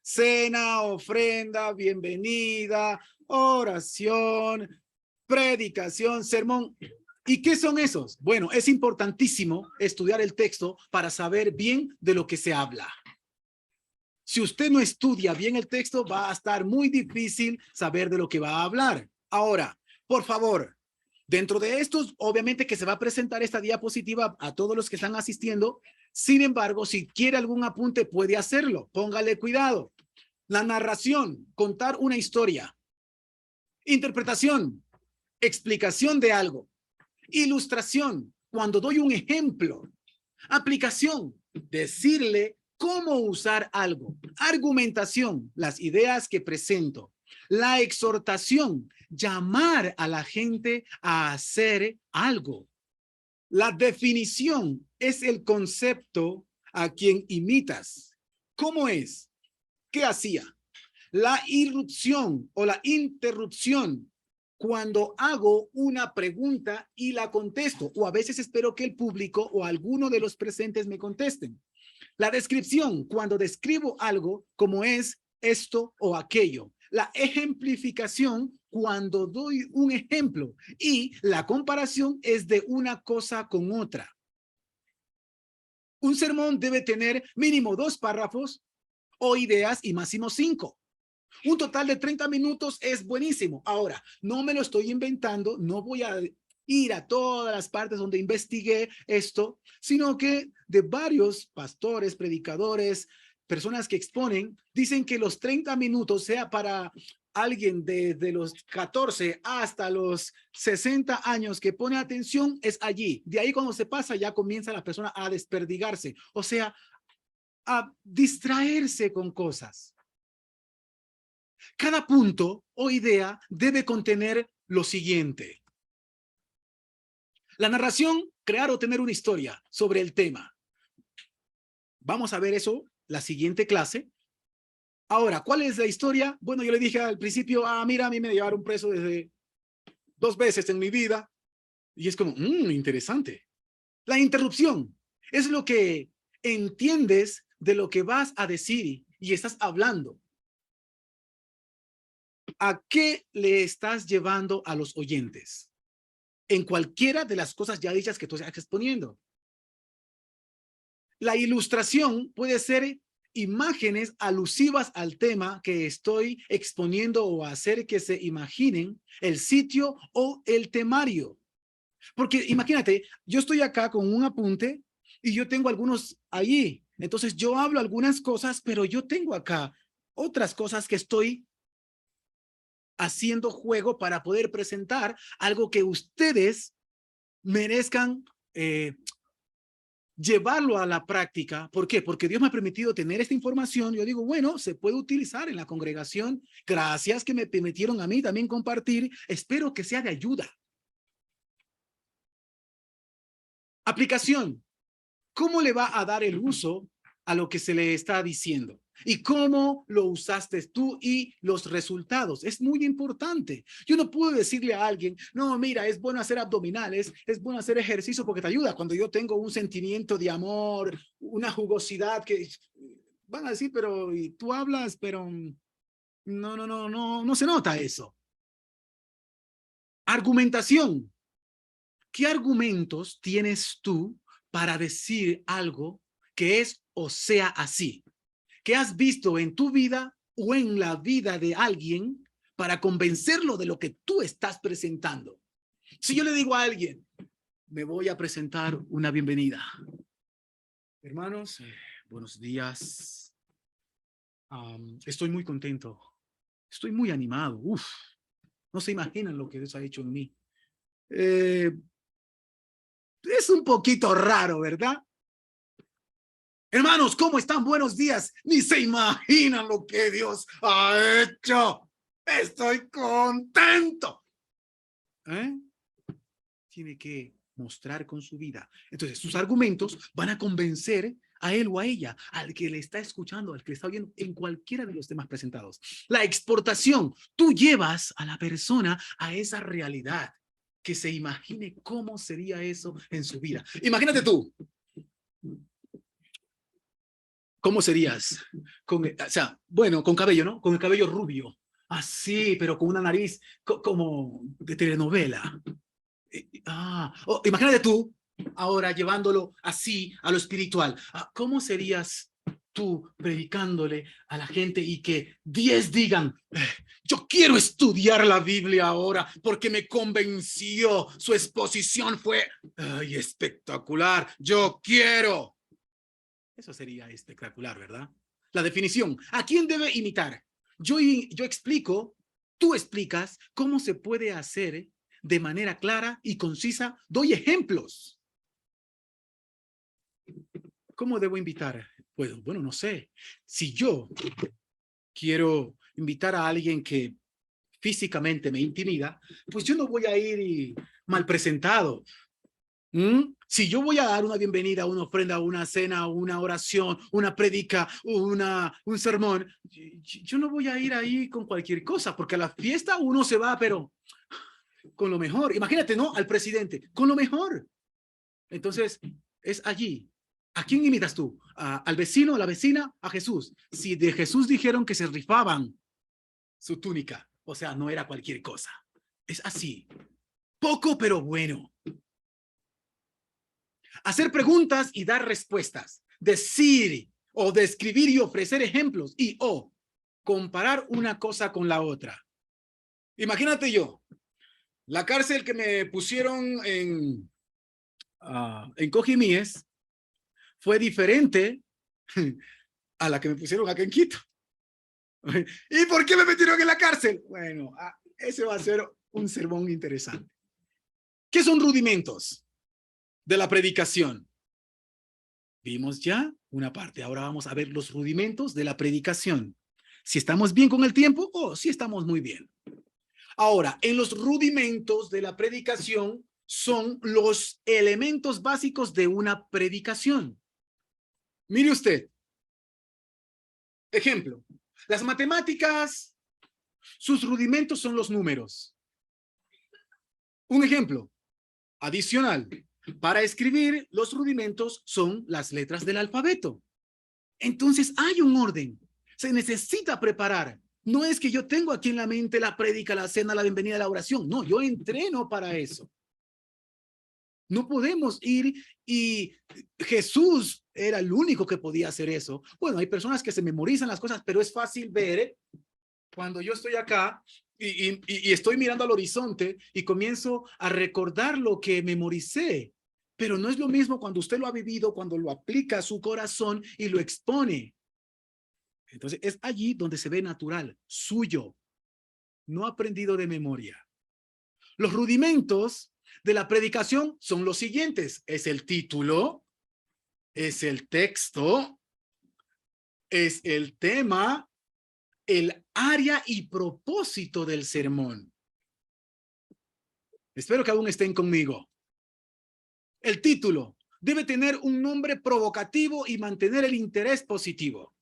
Cena, ofrenda, bienvenida, oración, predicación, sermón. ¿Y qué son esos? Bueno, es importantísimo estudiar el texto para saber bien de lo que se habla. Si usted no estudia bien el texto, va a estar muy difícil saber de lo que va a hablar. Ahora, por favor, dentro de estos, obviamente que se va a presentar esta diapositiva a todos los que están asistiendo. Sin embargo, si quiere algún apunte, puede hacerlo. Póngale cuidado. La narración, contar una historia. Interpretación, explicación de algo. Ilustración, cuando doy un ejemplo. Aplicación, decirle cómo usar algo. Argumentación, las ideas que presento. La exhortación, llamar a la gente a hacer algo. La definición es el concepto a quien imitas. ¿Cómo es? ¿Qué hacía? La irrupción o la interrupción, cuando hago una pregunta y la contesto, o a veces espero que el público o alguno de los presentes me contesten. La descripción, cuando describo algo como es esto o aquello. La ejemplificación, cuando doy un ejemplo, y la comparación es de una cosa con otra. Un sermón debe tener mínimo 2 párrafos o ideas y máximo 5. Un total de 30 minutos es buenísimo. Ahora, no me lo estoy inventando, no voy a ir a todas las partes donde investigué esto, sino que de varios pastores, predicadores, personas que exponen, dicen que los 30 minutos, sea para alguien desde los 14 hasta los 60 años que pone atención, es allí. De ahí cuando se pasa ya comienza la persona a desperdigarse, o sea, a distraerse con cosas. Cada punto o idea debe contener lo siguiente. La narración, crear o tener una historia sobre el tema. Vamos a ver eso la siguiente clase. Ahora, ¿cuál es la historia? Bueno, yo le dije al principio, mira, a mí me llevaron preso desde 2 veces en mi vida. Y es como, interesante. La interrupción es lo que entiendes de lo que vas a decir y estás hablando. ¿A qué le estás llevando a los oyentes? En cualquiera de las cosas ya dichas que tú estás exponiendo. La ilustración puede ser imágenes alusivas al tema que estoy exponiendo o hacer que se imaginen el sitio o el temario. Porque imagínate, yo estoy acá con un apunte y yo tengo algunos allí. Entonces yo hablo algunas cosas, pero yo tengo acá otras cosas que estoy haciendo juego para poder presentar algo que ustedes merezcan llevarlo a la práctica. ¿Por qué? Porque Dios me ha permitido tener esta información. Yo digo, bueno, se puede utilizar en la congregación. Gracias que me permitieron a mí también compartir. Espero que sea de ayuda. Aplicación. ¿Cómo le va a dar el uso a lo que se le está diciendo? y cómo lo usaste tú y los resultados. Es muy importante. Yo no puedo decirle a alguien, no, mira, es bueno hacer abdominales, es bueno hacer ejercicio porque te ayuda. Cuando yo tengo un sentimiento de amor, una jugosidad que van a decir, pero y tú hablas, pero no se nota eso. Argumentación. ¿Qué argumentos tienes tú para decir algo que es o sea así? ¿Qué has visto en tu vida o en la vida de alguien para convencerlo de lo que tú estás presentando? Si yo le digo a alguien, me voy a presentar una bienvenida. Hermanos, buenos días. Estoy muy contento. Estoy muy animado. Uf, no se imaginan lo que Dios ha hecho en mí. Es un poquito raro, ¿verdad? Hermanos, ¿cómo están? Buenos días. Ni se imaginan lo que Dios ha hecho. Estoy contento. Tiene que mostrar con su vida. Entonces, sus argumentos van a convencer a él o a ella, al que le está escuchando, al que le está oyendo en cualquiera de los temas presentados. La exportación. Tú llevas a la persona a esa realidad, que se imagine cómo sería eso en su vida. Imagínate tú. ¿Cómo serías? Con cabello, ¿no? Con el cabello rubio. Así, pero con una nariz como de telenovela. Imagínate tú ahora llevándolo así a lo espiritual. ¿Cómo serías tú predicándole a la gente y que 10 digan, yo quiero estudiar la Biblia ahora porque me convenció, su exposición fue espectacular, yo quiero? Eso sería espectacular, ¿verdad? La definición, ¿a quién debe imitar? Yo explico, tú explicas cómo se puede hacer de manera clara y concisa. Doy ejemplos. ¿Cómo debo invitar? Pues, bueno, no sé. Si yo quiero invitar a alguien que físicamente me intimida, pues yo no voy a ir mal presentado. Si yo voy a dar una bienvenida, una ofrenda, una cena, una oración, una prédica, un sermón, yo no voy a ir ahí con cualquier cosa, porque a la fiesta uno se va, pero con lo mejor. Imagínate, ¿no? Al presidente, con lo mejor. Entonces, es allí. ¿A quién imitas tú? ¿Al vecino, a la vecina, a Jesús? Si de Jesús dijeron que se rifaban su túnica, o sea, no era cualquier cosa. Es así. Poco, pero bueno. Hacer preguntas y dar respuestas. Decir o describir y ofrecer ejemplos y o comparar una cosa con la otra. Imagínate yo, la cárcel que me pusieron en Cojimíes fue diferente a la que me pusieron acá en Quito. ¿Y por qué me metieron en la cárcel? Bueno, ese va a ser un sermón interesante. ¿Qué son rudimentos de la predicación? Vimos ya una parte. Ahora vamos a ver los rudimentos de la predicación. Si estamos bien con el tiempo o si estamos muy bien. Ahora, en los rudimentos de la predicación son los elementos básicos de una predicación. Mire usted. Ejemplo, las matemáticas, sus rudimentos son los números. Un ejemplo adicional. Para escribir, los rudimentos son las letras del alfabeto. Entonces, hay un orden. Se necesita preparar. No es que yo tengo aquí en la mente la prédica, la cena, la bienvenida, la oración. No, yo entreno para eso. No podemos ir y Jesús era el único que podía hacer eso. Bueno, hay personas que se memorizan las cosas, pero es fácil ver cuando yo estoy acá y estoy mirando al horizonte y comienzo a recordar lo que memoricé. Pero no es lo mismo cuando usted lo ha vivido, cuando lo aplica a su corazón y lo expone. Entonces es allí donde se ve natural, suyo, no aprendido de memoria. Los rudimentos de la predicación son los siguientes. Es el título, es el texto, es el tema, el área y propósito del sermón. Espero que aún estén conmigo. El título debe tener un nombre provocativo y mantener el interés positivo.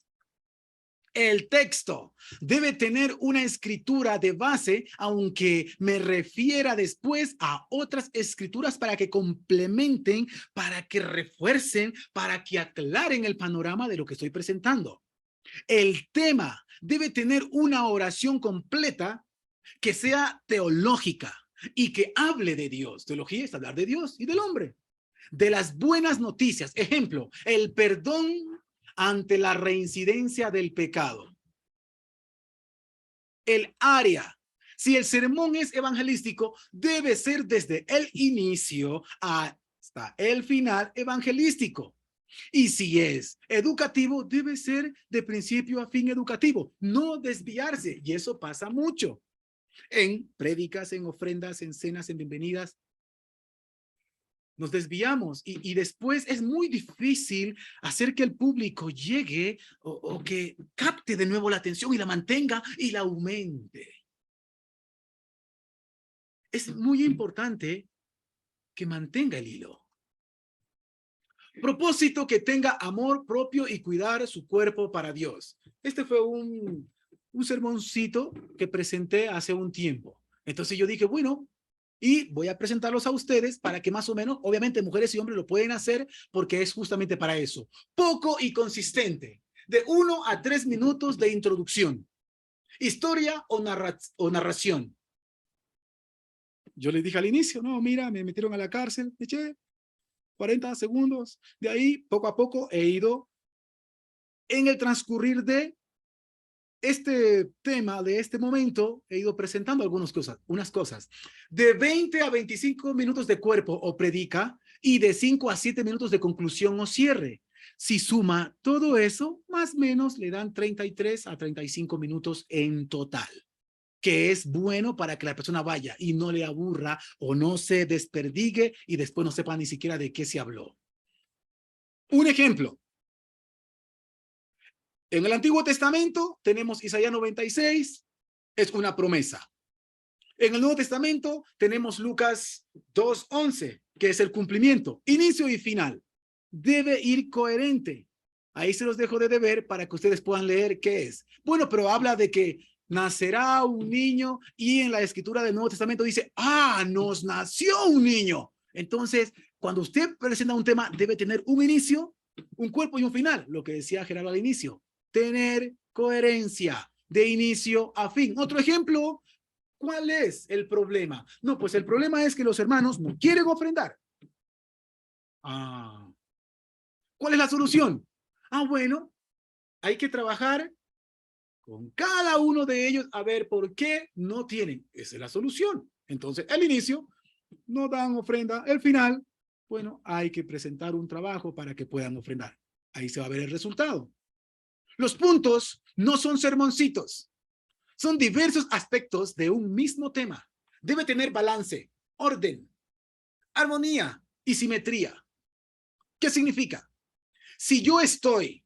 El texto debe tener una escritura de base, aunque me refiera después a otras escrituras para que complementen, para que refuercen, para que aclaren el panorama de lo que estoy presentando. El tema debe tener una oración completa que sea teológica y que hable de Dios. Teología es hablar de Dios y del hombre. De las buenas noticias. Ejemplo, el perdón ante la reincidencia del pecado. El área. Si el sermón es evangelístico, debe ser desde el inicio hasta el final evangelístico. Y si es educativo, debe ser de principio a fin educativo, no desviarse. Y eso pasa mucho en prédicas, en ofrendas, en cenas, en bienvenidas. Nos desviamos y después es muy difícil hacer que el público llegue o que capte de nuevo la atención y la mantenga y la aumente. Es muy importante que mantenga el hilo. Propósito, que tenga amor propio y cuidar su cuerpo para Dios. Este fue un sermoncito que presenté hace un tiempo. Entonces yo dije, bueno, y voy a presentarlos a ustedes para que más o menos, obviamente mujeres y hombres lo pueden hacer porque es justamente para eso. Poco y consistente, de 1 a 3 minutos de introducción. Historia o narración. Yo les dije al inicio, no, mira, me metieron a la cárcel, me eché 40 segundos. De ahí, poco a poco, he ido en el transcurrir de este tema, de este momento, he ido presentando unas cosas. De 20 a 25 minutos de cuerpo o predica y de 5 a 7 minutos de conclusión o cierre. Si suma todo eso, más o menos le dan 33 a 35 minutos en total, que es bueno para que la persona vaya y no le aburra o no se desperdigue y después no sepa ni siquiera de qué se habló. Un ejemplo. En el Antiguo Testamento tenemos Isaías 96, es una promesa. En el Nuevo Testamento tenemos Lucas 2:11, que es el cumplimiento, inicio y final. Debe ir coherente. Ahí se los dejo de deber para que ustedes puedan leer qué es. Bueno, pero habla de que nacerá un niño y en la escritura del Nuevo Testamento dice, nos nació un niño. Entonces, cuando usted presenta un tema, debe tener un inicio, un cuerpo y un final, lo que decía Gerardo al inicio. Tener coherencia de inicio a fin. Otro ejemplo, ¿cuál es el problema? No, pues el problema es que los hermanos no quieren ofrendar. ¿Cuál es la solución? Bueno, hay que trabajar con cada uno de ellos a ver por qué no tienen. Esa es la solución. Entonces, el inicio, no dan ofrenda. El final, bueno, hay que presentar un trabajo para que puedan ofrendar. Ahí se va a ver el resultado. Los puntos no son sermoncitos. Son diversos aspectos de un mismo tema. Debe tener balance, orden, armonía y simetría. ¿Qué significa? Si yo estoy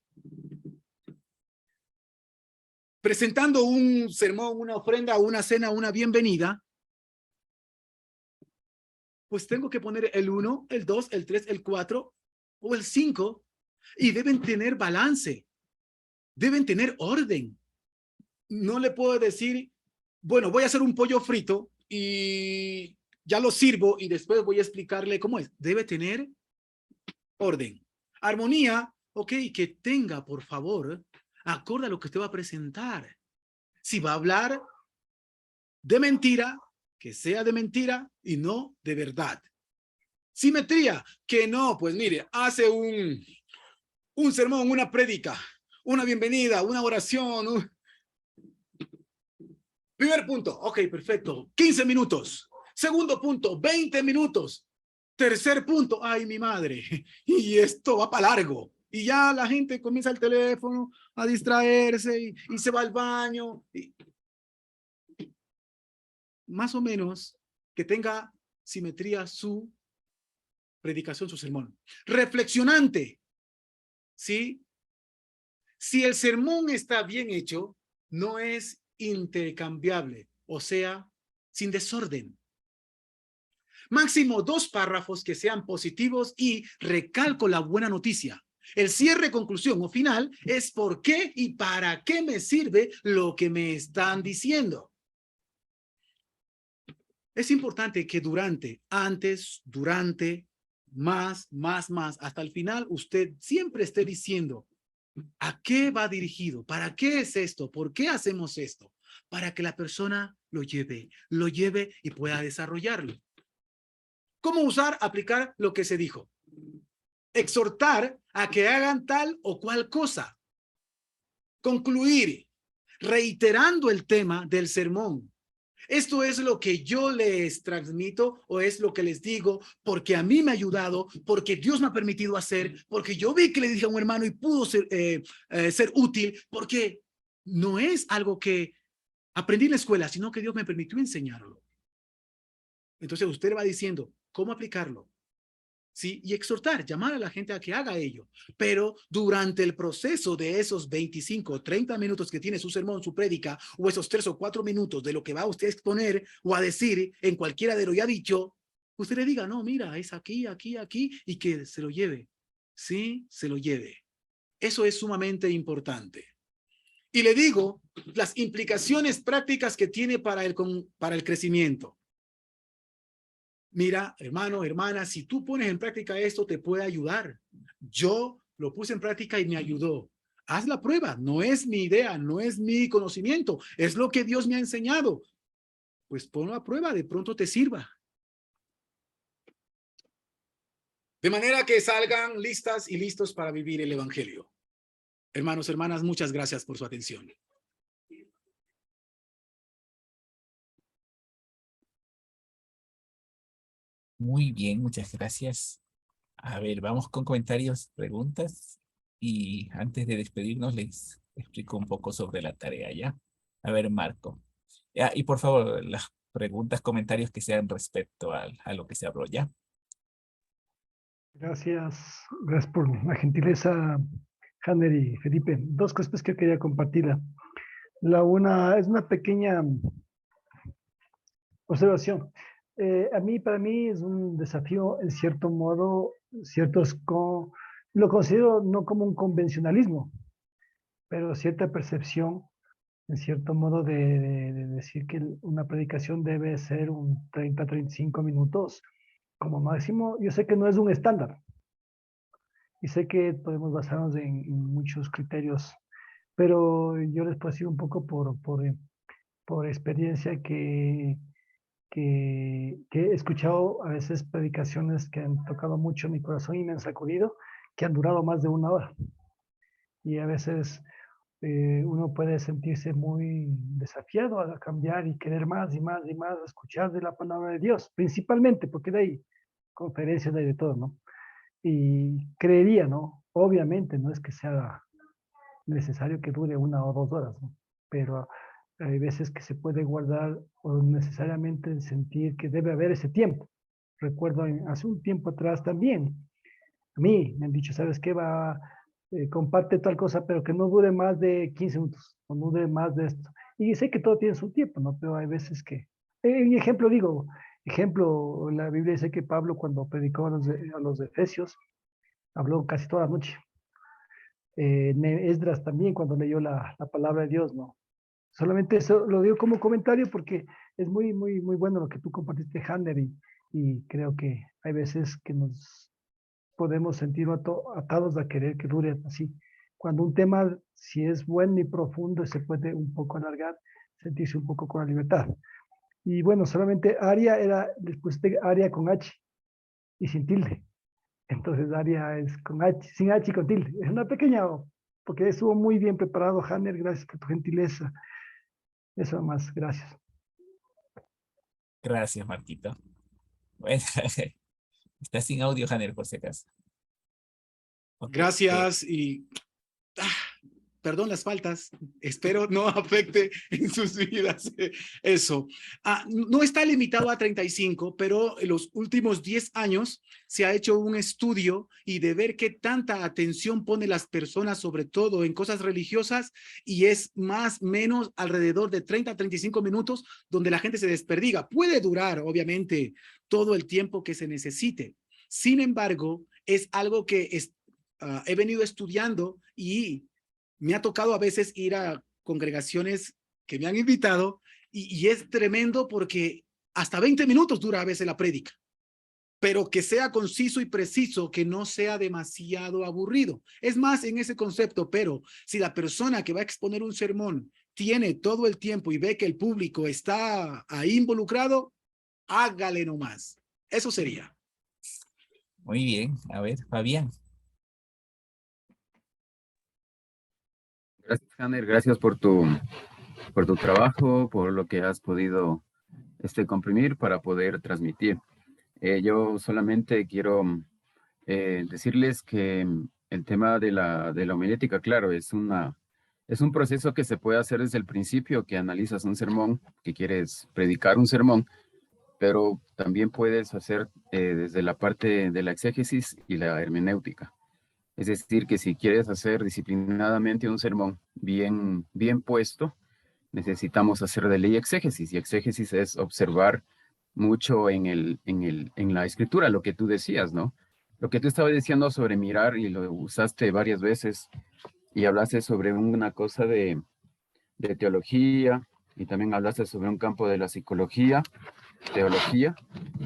presentando un sermón, una ofrenda, una cena, una bienvenida, pues tengo que poner el 1, el 2, el 3, el 4 o el 5 y deben tener balance, deben tener orden. No le puedo decir, bueno, voy a hacer un pollo frito y ya lo sirvo y después voy a explicarle cómo es. Debe tener orden. Armonía, ok, que tenga, por favor, acorde a lo que usted va a presentar. Si va a hablar de mentira, que sea de mentira y no de verdad. Simetría, que no, pues mire, hace un sermón, una prédica, una bienvenida, una oración. Primer punto, ok, perfecto, 15 minutos. Segundo punto, 20 minutos. Tercer punto, ay, mi madre, y esto va para largo. Y ya la gente comienza el teléfono a distraerse y se va al baño. Más o menos que tenga simetría su predicación, su sermón. Reflexionante, ¿sí? Si el sermón está bien hecho, no es intercambiable, o sea, sin desorden. Máximo 2 párrafos que sean positivos y recalco la buena noticia. El cierre, conclusión o final es por qué y para qué me sirve lo que me están diciendo. Es importante que durante, antes, durante, más, hasta el final, usted siempre esté diciendo ¿a qué va dirigido? ¿Para qué es esto? ¿Por qué hacemos esto? Para que la persona lo lleve y pueda desarrollarlo. ¿Cómo usar, aplicar lo que se dijo? Exhortar a que hagan tal o cual cosa. Concluir, reiterando el tema del sermón. Esto es lo que yo les transmito o es lo que les digo porque a mí me ha ayudado, porque Dios me ha permitido hacer, porque yo vi que le dije a un hermano y pudo ser útil, porque no es algo que aprendí en la escuela, sino que Dios me permitió enseñarlo. Entonces usted va diciendo cómo aplicarlo. ¿Sí? Y exhortar, llamar a la gente a que haga ello. Pero durante el proceso de esos 25 o 30 minutos que tiene su sermón, su prédica, o esos 3 o 4 minutos de lo que va usted a exponer o a decir en cualquiera de lo ya dicho, usted le diga, no, mira, es aquí, aquí, aquí, y que se lo lleve. Sí, se lo lleve. Eso es sumamente importante. Y le digo las implicaciones prácticas que tiene para el crecimiento. Mira, hermano, hermana, si tú pones en práctica esto, te puede ayudar. Yo lo puse en práctica y me ayudó. Haz la prueba. No es mi idea, no es mi conocimiento. Es lo que Dios me ha enseñado. Pues ponlo a prueba, de pronto te sirva. De manera que salgan listas y listos para vivir el evangelio. Hermanos, hermanas, muchas gracias por su atención. Muy bien, muchas gracias. A ver, vamos con comentarios, preguntas. Y antes de despedirnos, les explico un poco sobre la tarea, ¿ya? A ver, Marco. Y por favor, las preguntas, comentarios que sean respecto a lo que se habló, ¿ya? Gracias por la gentileza, Hanner y Felipe. Dos cosas que quería compartirla. La una es una pequeña observación. Para mí es un desafío, en cierto modo, lo considero no como un convencionalismo, pero cierta percepción, en cierto modo, de decir que una predicación debe ser un 30-35 minutos como máximo. Yo sé que no es un estándar y sé que podemos basarnos en muchos criterios, pero yo les puedo decir un poco por experiencia que he escuchado a veces predicaciones que han tocado mucho mi corazón y me han sacudido, que han durado más de 1 hora. Y a veces uno puede sentirse muy desafiado a cambiar y querer más y más y más escuchar de la palabra de Dios, principalmente, porque de ahí conferencias de todo, ¿no? Y creería, ¿no? Obviamente no es que sea necesario que dure 1 o 2 horas, ¿no? Pero hay veces que se puede guardar o necesariamente sentir que debe haber ese tiempo. Recuerdo hace un tiempo atrás también, a mí me han dicho, ¿sabes qué? Comparte tal cosa, pero que no dure más de 15 minutos, o no dure más de esto. Y sé que todo tiene su tiempo, ¿no? Pero hay veces que, ejemplo, la Biblia dice que Pablo cuando predicó a los Efesios, habló casi toda la noche. Esdras también cuando leyó la palabra de Dios, ¿no? Solamente eso lo digo como comentario porque es muy, muy, muy bueno lo que tú compartiste, Hanner, y creo que hay veces que nos podemos sentir atados a querer que dure así. Cuando un tema, si es bueno y profundo, se puede un poco alargar, sentirse un poco con la libertad. Y bueno, solamente Aria les pusiste Aria con H y sin tilde. Entonces Aria es con H, sin H y con tilde. Es una pequeña, porque estuvo muy bien preparado, Hanner, gracias por tu gentileza. Eso más, gracias. Gracias, Marquito. Bueno, está sin audio, Hanner, por si acaso. Okay. Gracias y perdón las faltas, espero no afecte en sus vidas eso. No está limitado a 35, pero en los últimos 10 años se ha hecho un estudio y de ver qué tanta atención pone las personas, sobre todo en cosas religiosas, y es más o menos alrededor de 30 a 35 minutos donde la gente se desperdiga. Puede durar, obviamente, todo el tiempo que se necesite. Sin embargo, es algo que he venido estudiando y me ha tocado a veces ir a congregaciones que me han invitado y es tremendo porque hasta 20 minutos dura a veces la prédica, pero que sea conciso y preciso, que no sea demasiado aburrido. Es más en ese concepto, pero si la persona que va a exponer un sermón tiene todo el tiempo y ve que el público está ahí involucrado, hágale nomás. Eso sería. Muy bien. A ver, Fabián. Gracias, Hanner. Gracias por tu trabajo, por lo que has podido comprimir para poder transmitir. Yo solamente quiero decirles que el tema de la homilética, claro, es un proceso que se puede hacer desde el principio, que analizas un sermón, que quieres predicar un sermón, pero también puedes hacer desde la parte de la exégesis y la hermenéutica. Es decir, que si quieres hacer disciplinadamente un sermón bien puesto, necesitamos hacer de ley exégesis, y exégesis es observar mucho en la escritura, lo que tú decías, ¿no? Lo que tú estabas diciendo sobre mirar, y lo usaste varias veces, y hablaste sobre una cosa de teología, y también hablaste sobre un campo de la psicología, teología.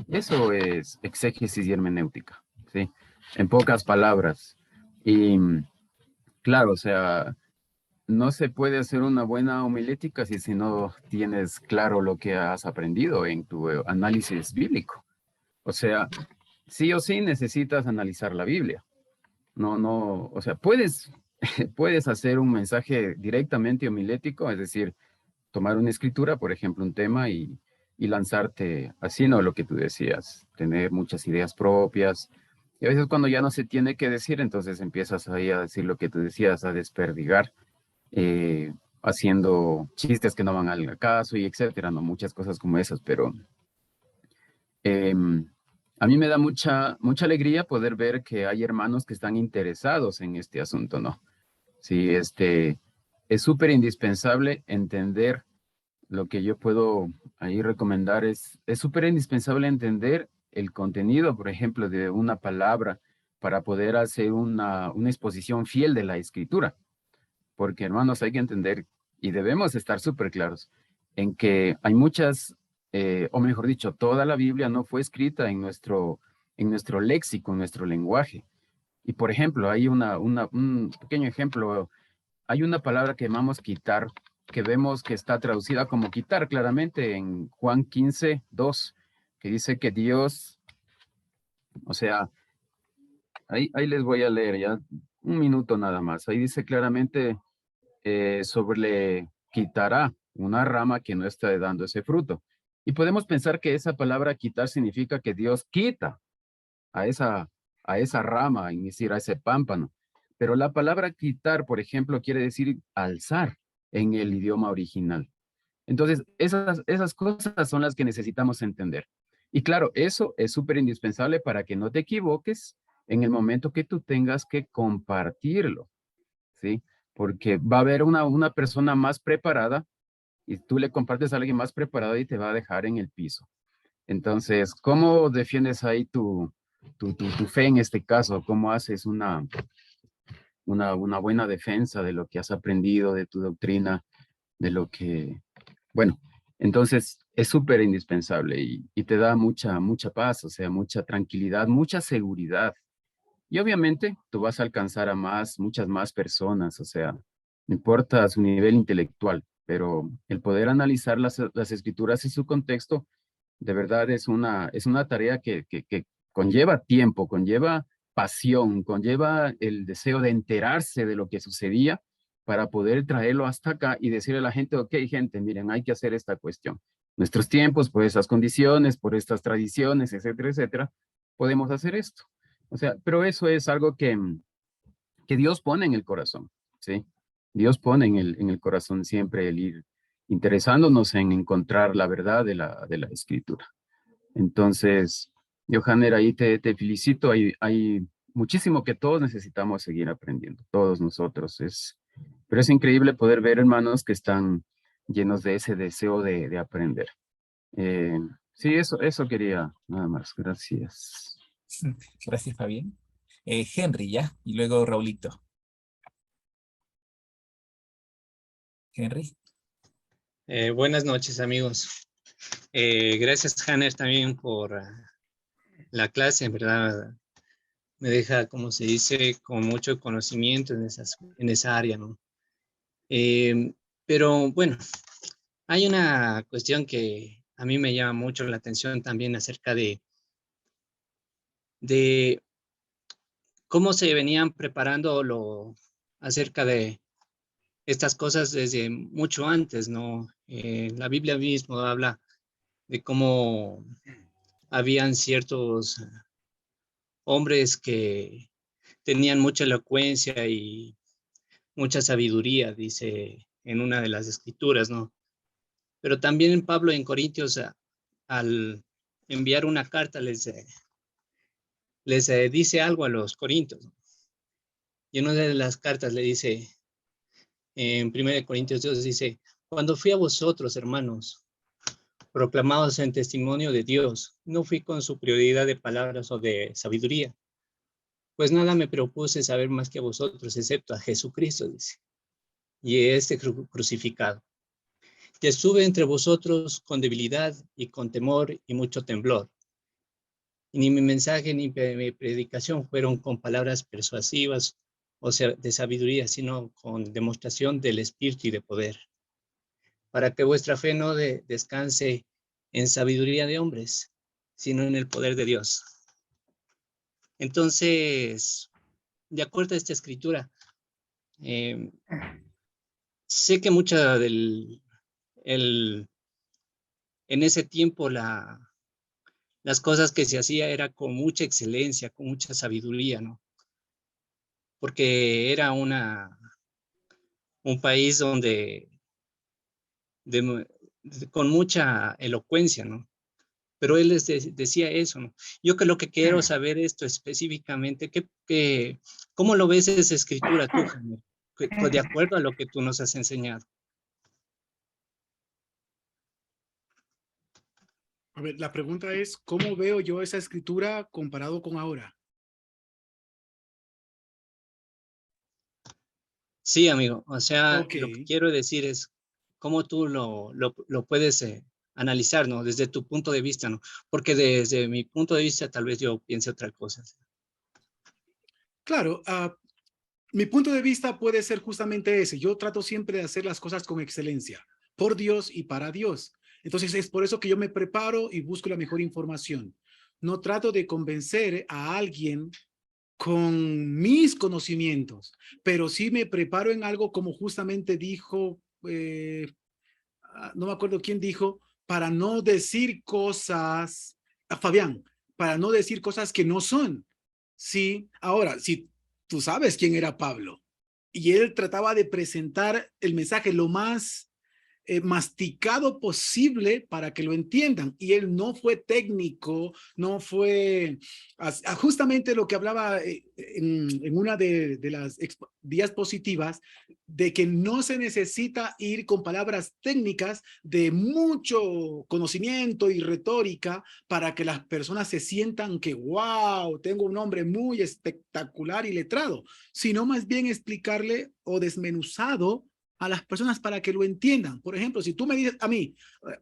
Eso es exégesis y hermenéutica, ¿sí? En pocas palabras. Y claro, o sea, no se puede hacer una buena homilética si no tienes claro lo que has aprendido en tu análisis bíblico. O sea, sí o sí necesitas analizar la Biblia. No, o sea, puedes hacer un mensaje directamente homilético, es decir, tomar una escritura, por ejemplo, un tema y lanzarte así, ¿no? Lo que tú decías, tener muchas ideas propias. Y a veces cuando ya no se tiene que decir, entonces empiezas ahí a decir lo que tú decías, a desperdigar, haciendo chistes que no van al caso y etcétera, ¿no? Muchas cosas como esas, pero a mí me da mucha alegría poder ver que hay hermanos que están interesados en este asunto, ¿no? Sí, es súper indispensable entender lo que yo puedo ahí recomendar. Es súper indispensable entender el contenido, por ejemplo, de una palabra para poder hacer una exposición fiel de la escritura. Porque, hermanos, hay que entender y debemos estar súper claros en que hay muchas, o mejor dicho, toda la Biblia no fue escrita en nuestro léxico, en nuestro lenguaje. Y, por ejemplo, hay un pequeño ejemplo. Hay una palabra que llamamos quitar, que vemos que está traducida como quitar claramente en Juan 15:2, que dice que Dios, o sea, ahí les voy a leer ya un minuto nada más. Ahí dice claramente sobre quitará una rama que no está dando ese fruto. Y podemos pensar que esa palabra quitar significa que Dios quita a esa rama, es decir, a ese pámpano. Pero la palabra quitar, por ejemplo, quiere decir alzar en el idioma original. Entonces, esas cosas son las que necesitamos entender. Y claro, eso es súper indispensable para que no te equivoques en el momento que tú tengas que compartirlo, ¿sí? Porque va a haber una persona más preparada y tú le compartes a alguien más preparado y te va a dejar en el piso. Entonces, ¿cómo defiendes ahí tu fe en este caso? ¿Cómo haces una buena defensa de lo que has aprendido, de tu doctrina, de lo que... Bueno, entonces es súper indispensable y te da mucha paz, o sea, mucha tranquilidad, mucha seguridad. Y obviamente tú vas a alcanzar a muchas más personas, o sea, no importa su nivel intelectual, pero el poder analizar las escrituras y su contexto, de verdad es una tarea que conlleva tiempo, conlleva pasión, conlleva el deseo de enterarse de lo que sucedía para poder traerlo hasta acá y decirle a la gente, ok, gente, miren, hay que hacer esta cuestión. Nuestros tiempos, por esas condiciones, por estas tradiciones, etcétera, etcétera, podemos hacer esto. O sea, pero eso es algo que Dios pone en el corazón, ¿sí? Dios pone en el corazón siempre el ir interesándonos en encontrar la verdad de la escritura. Entonces, Johanner, ahí te felicito. Hay muchísimo que todos necesitamos seguir aprendiendo, todos nosotros. Pero es increíble poder ver hermanos que están llenos de ese deseo de aprender. Sí, eso quería nada más. Gracias. Gracias, Fabián. Henry, ¿ya? Y luego Raulito. Henry. Buenas noches, amigos. Gracias, Hanner, también por la clase, en verdad. Me deja, como se dice, con mucho conocimiento en esa área, ¿no? Pero bueno, hay una cuestión que a mí me llama mucho la atención también acerca de cómo se venían preparando acerca de estas cosas desde mucho antes, ¿no? La Biblia mismo habla de cómo habían ciertos hombres que tenían mucha elocuencia y mucha sabiduría, dice en una de las escrituras, ¿no? Pero también Pablo en Corintios, al enviar una carta, les dice algo a los corintios, ¿no? Y en una de las cartas le dice, en 1 Corintios 2, dice, cuando fui a vosotros, hermanos, proclamados en testimonio de Dios, no fui con superioridad de palabras o de sabiduría, pues nada me propuse saber más que a vosotros, excepto a Jesucristo, dice, y este crucificado. Y estuve entre vosotros con debilidad y con temor y mucho temblor. Y ni mi mensaje ni mi predicación fueron con palabras persuasivas o sea, de sabiduría, sino con demostración del Espíritu y de poder, para que vuestra fe no descanse en sabiduría de hombres, sino en el poder de Dios. Entonces, de acuerdo a esta escritura, sé que mucha en ese tiempo las cosas que se hacía era con mucha excelencia, con mucha sabiduría, ¿no? Porque era un país donde con mucha elocuencia, ¿no? Pero él les decía eso, ¿no? Yo que lo que quiero saber esto específicamente, ¿cómo lo ves esa escritura tú, Jaime? De acuerdo a lo que tú nos has enseñado. A ver, la pregunta es, ¿cómo veo yo esa escritura comparado con ahora? Sí, amigo. O sea, Ok. lo que quiero decir es cómo tú lo puedes analizar, ¿no? Desde tu punto de vista, ¿no? Porque desde mi punto de vista tal vez yo piense otra cosa. Claro, mi punto de vista puede ser justamente ese. Yo trato siempre de hacer las cosas con excelencia, por Dios y para Dios. Entonces es por eso que yo me preparo y busco la mejor información. No trato de convencer a alguien con mis conocimientos, pero sí me preparo en algo como justamente dijo, no me acuerdo quién dijo, para no decir cosas, a Fabián, para no decir cosas que no son. Sí, ahora, si tú sabes quién era Pablo y él trataba de presentar el mensaje lo más masticado posible para que lo entiendan. Y él no fue técnico, no fue justamente lo que hablaba en una de las diapositivas, de que no se necesita ir con palabras técnicas de mucho conocimiento y retórica para que las personas se sientan que, wow, tengo un hombre muy espectacular y letrado, sino más bien explicarle o desmenuzado a las personas para que lo entiendan. Por ejemplo, si tú me dices a mí,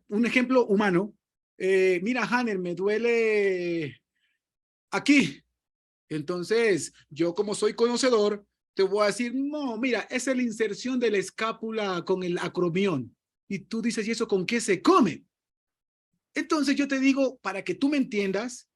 un ejemplo humano, mira, Hanner, me duele aquí. Entonces, yo como soy conocedor, te voy a decir, no, mira, esa es la inserción de la escápula con el acromión. Y tú dices, ¿y eso con qué se come? Entonces yo te digo, para que tú me entiendas,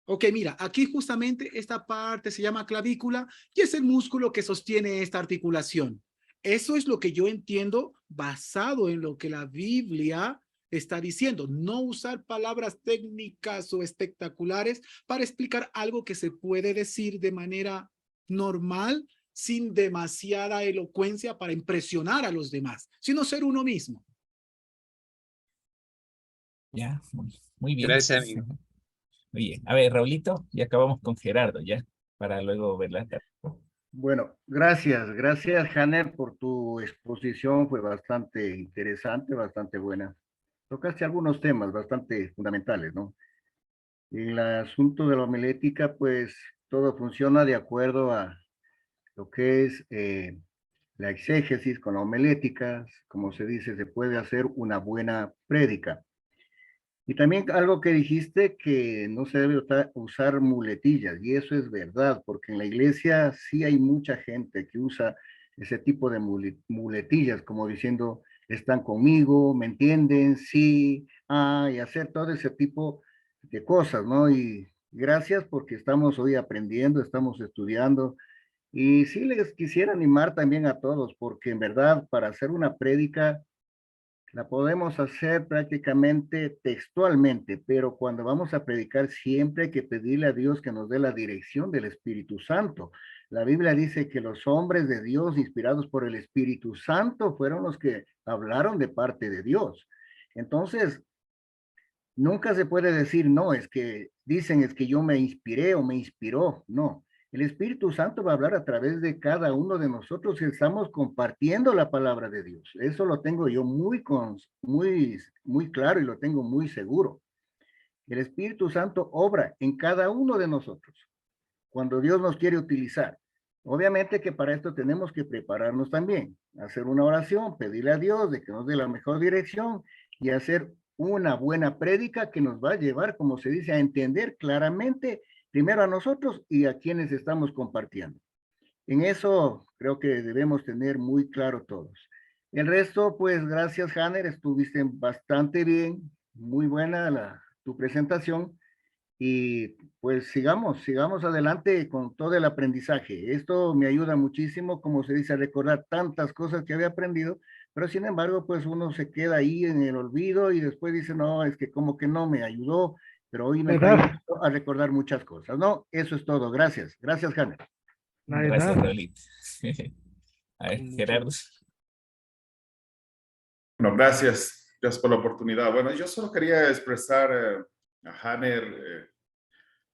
ok, mira, aquí justamente esta parte se llama clavícula y es el músculo que sostiene esta articulación. Eso es lo que yo entiendo basado en lo que la Biblia está diciendo. No usar palabras técnicas o espectaculares para explicar algo que se puede decir de manera normal, sin demasiada elocuencia para impresionar a los demás, sino ser uno mismo. Ya, muy bien. Gracias, amigo. Muy bien. A ver, Raulito, y acabamos con Gerardo, ¿ya? Para luego ver la tarde. Bueno, gracias, Hanner, por tu exposición. Fue bastante interesante, bastante buena. Tocaste algunos temas bastante fundamentales, ¿no? El asunto de la homilética, pues todo funciona de acuerdo a lo que es la exégesis con la homilética. Como se dice, se puede hacer una buena prédica. Y también algo que dijiste, que no se debe usar muletillas, y eso es verdad, porque en la iglesia sí hay mucha gente que usa ese tipo de muletillas, como diciendo, están conmigo, me entienden, sí, y hacer todo ese tipo de cosas, ¿no? Y gracias porque estamos hoy aprendiendo, estamos estudiando, y sí les quisiera animar también a todos, porque en verdad para hacer una prédica la podemos hacer prácticamente textualmente, pero cuando vamos a predicar siempre hay que pedirle a Dios que nos dé la dirección del Espíritu Santo. La Biblia dice que los hombres de Dios, inspirados por el Espíritu Santo, fueron los que hablaron de parte de Dios. Entonces, nunca se puede decir, no, es que dicen, es que yo me inspiré o me inspiró. No, el Espíritu Santo va a hablar a través de cada uno de nosotros y estamos compartiendo la palabra de Dios. Eso lo tengo yo muy claro y lo tengo muy seguro. El Espíritu Santo obra en cada uno de nosotros cuando Dios nos quiere utilizar. Obviamente que para esto tenemos que prepararnos también, hacer una oración, pedirle a Dios de que nos dé la mejor dirección y hacer una buena prédica que nos va a llevar, como se dice, a entender claramente primero a nosotros y a quienes estamos compartiendo. En eso creo que debemos tener muy claro todos. El resto, pues gracias, Hanner, estuviste bastante bien, muy buena tu presentación. Y pues sigamos adelante con todo el aprendizaje. Esto me ayuda muchísimo, como se dice, a recordar tantas cosas que había aprendido, pero sin embargo, pues uno se queda ahí en el olvido y después dice, no, es que como que no me ayudó, pero hoy me está ¿Verdad? ayudando a recordar muchas cosas. No, eso es todo. Gracias. Gracias, Hanna. No hay Gracias, nada. Rolito. A ver, Muchas Gerardo. Bueno, gracias. Gracias por la oportunidad. Bueno, yo solo quería expresar a Hanner,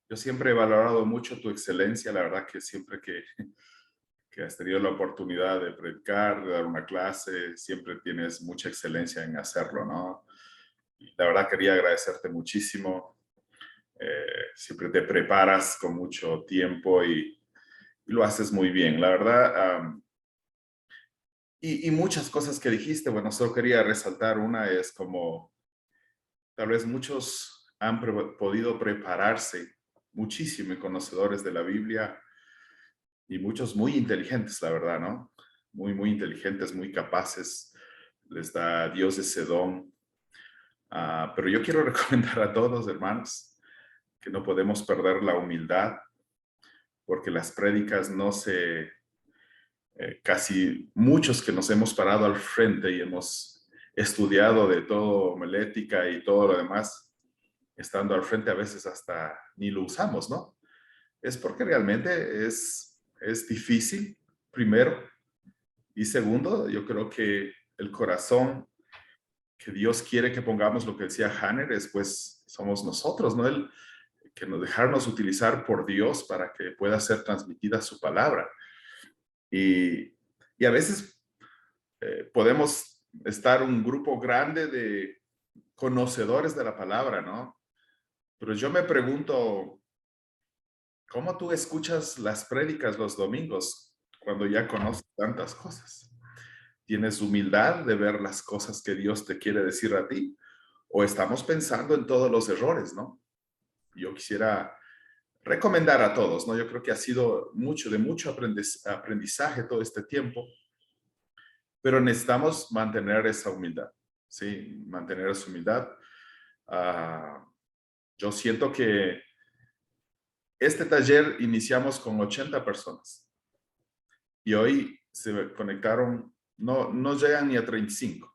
yo siempre he valorado mucho tu excelencia. La verdad que siempre que has tenido la oportunidad de predicar, de dar una clase, siempre tienes mucha excelencia en hacerlo, ¿no? Y la verdad quería agradecerte muchísimo. Siempre te preparas con mucho tiempo y lo haces muy bien. La verdad, y muchas cosas que dijiste, bueno, solo quería resaltar una, es como tal vez muchos han podido prepararse muchísimo y conocedores de la Biblia y muchos muy inteligentes, la verdad, ¿no? Muy, muy inteligentes, muy capaces. Les da Dios ese don. Pero yo quiero recomendar a todos, hermanos, que no podemos perder la humildad, porque las prédicas no se... casi muchos que nos hemos parado al frente y hemos estudiado de todo homilética y todo lo demás, estando al frente a veces hasta ni lo usamos, ¿no? Es porque realmente es difícil, primero, y segundo, yo creo que el corazón que Dios quiere que pongamos, lo que decía Hanner, es pues somos nosotros, ¿no? El que nos dejarnos utilizar por Dios para que pueda ser transmitida su palabra. Y a veces podemos estar un grupo grande de conocedores de la palabra, ¿no? Pero yo me pregunto, ¿cómo tú escuchas las prédicas los domingos cuando ya conoces tantas cosas? ¿Tienes humildad de ver las cosas que Dios te quiere decir a ti? ¿O estamos pensando en todos los errores, no? Yo quisiera recomendar a todos, ¿no? Yo creo que ha sido mucho aprendizaje todo este tiempo, pero necesitamos mantener esa humildad, ¿sí? Mantener esa humildad. Yo siento que este taller iniciamos con 80 personas y hoy se conectaron, no llegan ni a 35.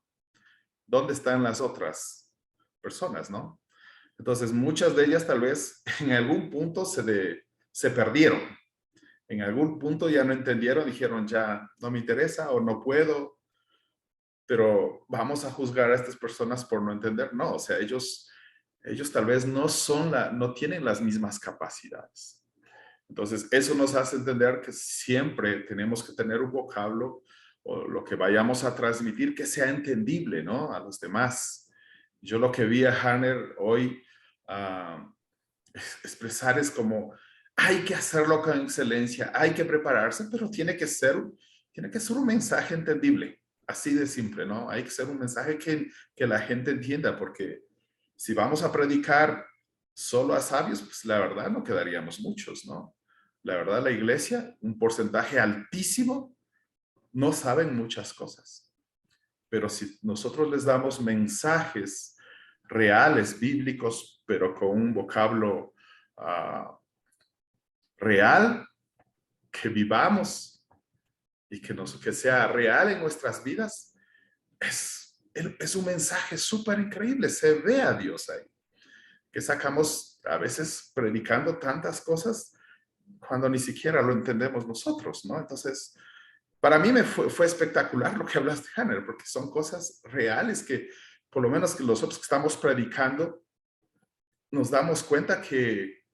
¿Dónde están las otras personas, no? Entonces, muchas de ellas tal vez en algún punto se perdieron. En algún punto ya no entendieron, dijeron ya no me interesa o no puedo, pero vamos a juzgar a estas personas por no entender. No, o sea, ellos tal vez no tienen las mismas capacidades. Entonces, eso nos hace entender que siempre tenemos que tener un vocablo o lo que vayamos a transmitir que sea entendible, ¿no? A los demás. Yo lo que vi a Hanner hoy expresar es como hay que hacerlo con excelencia, hay que prepararse, pero tiene que ser un mensaje entendible, así de simple, ¿no? Hay que ser un mensaje que la gente entienda, porque si vamos a predicar solo a sabios, pues la verdad no quedaríamos muchos, ¿no? La verdad, la iglesia, un porcentaje altísimo, no saben muchas cosas. Pero si nosotros les damos mensajes reales, bíblicos, pero con un vocablo real, que vivamos y que sea real en nuestras vidas, es un mensaje súper increíble. Se ve a Dios ahí. Que sacamos a veces predicando tantas cosas cuando ni siquiera lo entendemos nosotros, ¿no? Entonces, para mí fue espectacular lo que hablaste, Hanner, porque son cosas reales que, por lo menos que nosotros que estamos predicando, nos damos cuenta que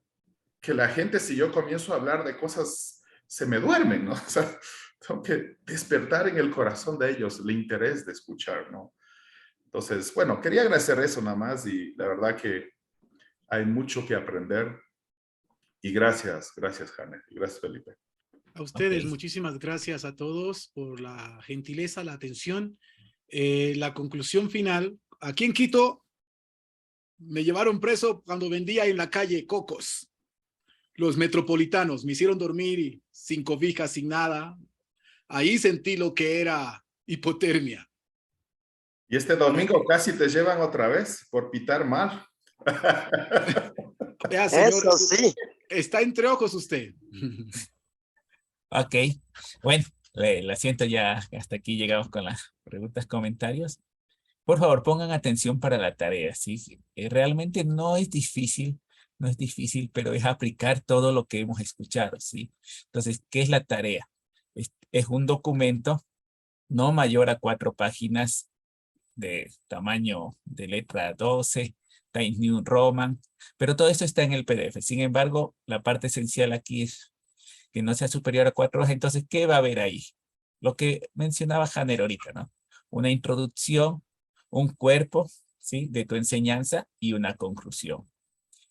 la gente, si yo comienzo a hablar de cosas, se me duermen, ¿no? O sea, tengo que despertar en el corazón de ellos el interés de escuchar, ¿no? Entonces, bueno, quería agradecer eso nada más y la verdad que hay mucho que aprender. Y gracias, Hanner. Gracias, Felipe. A ustedes, Ok. muchísimas gracias a todos por la gentileza, la atención. La conclusión final, aquí en Quito me llevaron preso cuando vendía en la calle cocos. Los metropolitanos me hicieron dormir y sin cobijas, sin nada. Ahí sentí lo que era hipotermia. Y este domingo casi te llevan otra vez por pitar mal. Vea, señor, Eso sí. está entre ojos usted. Ok, bueno, lo siento, ya hasta aquí llegamos con las preguntas, comentarios. Por favor, pongan atención para la tarea, ¿sí? Realmente no es difícil, pero es aplicar todo lo que hemos escuchado, ¿sí? Entonces, ¿qué es la tarea? Es un documento no mayor a 4 páginas de tamaño de letra 12, Times New Roman, pero todo esto está en el PDF. Sin embargo, la parte esencial aquí es que no sea superior a 4 hojas. Entonces, ¿qué va a haber ahí? Lo que mencionaba Hanner ahorita, ¿no? Una introducción, un cuerpo, ¿sí? De tu enseñanza y una conclusión.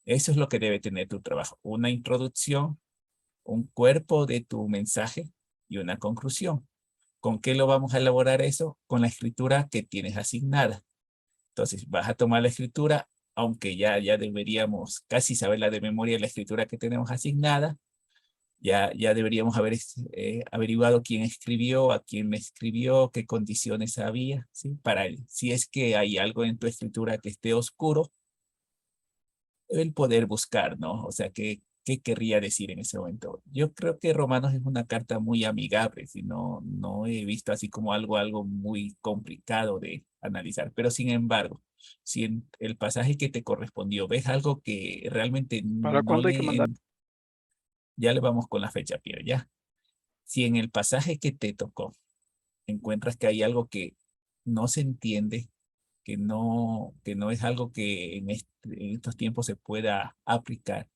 Eso es lo que debe tener tu trabajo. Una introducción, un cuerpo de tu mensaje y una conclusión. ¿Con qué lo vamos a elaborar eso? Con la escritura que tienes asignada. Entonces, vas a tomar la escritura, aunque ya deberíamos casi saber la de memoria, la escritura que tenemos asignada. Ya deberíamos haber averiguado quién escribió, a quién me escribió, qué condiciones había, ¿sí? Para si es que hay algo en tu escritura que esté oscuro, el poder buscar, ¿no? O sea, ¿qué querría decir en ese momento? Yo creo que Romanos es una carta muy amigable, si no he visto así como algo muy complicado de analizar, pero sin embargo, si en el pasaje que te correspondió ves algo que realmente ¿Para no cuándo hay que mandar? ya le vamos con la fecha, Pierre, ya. Si en el pasaje que te tocó encuentras que hay algo que no se entiende, que no es algo que en estos tiempos se pueda aplicar,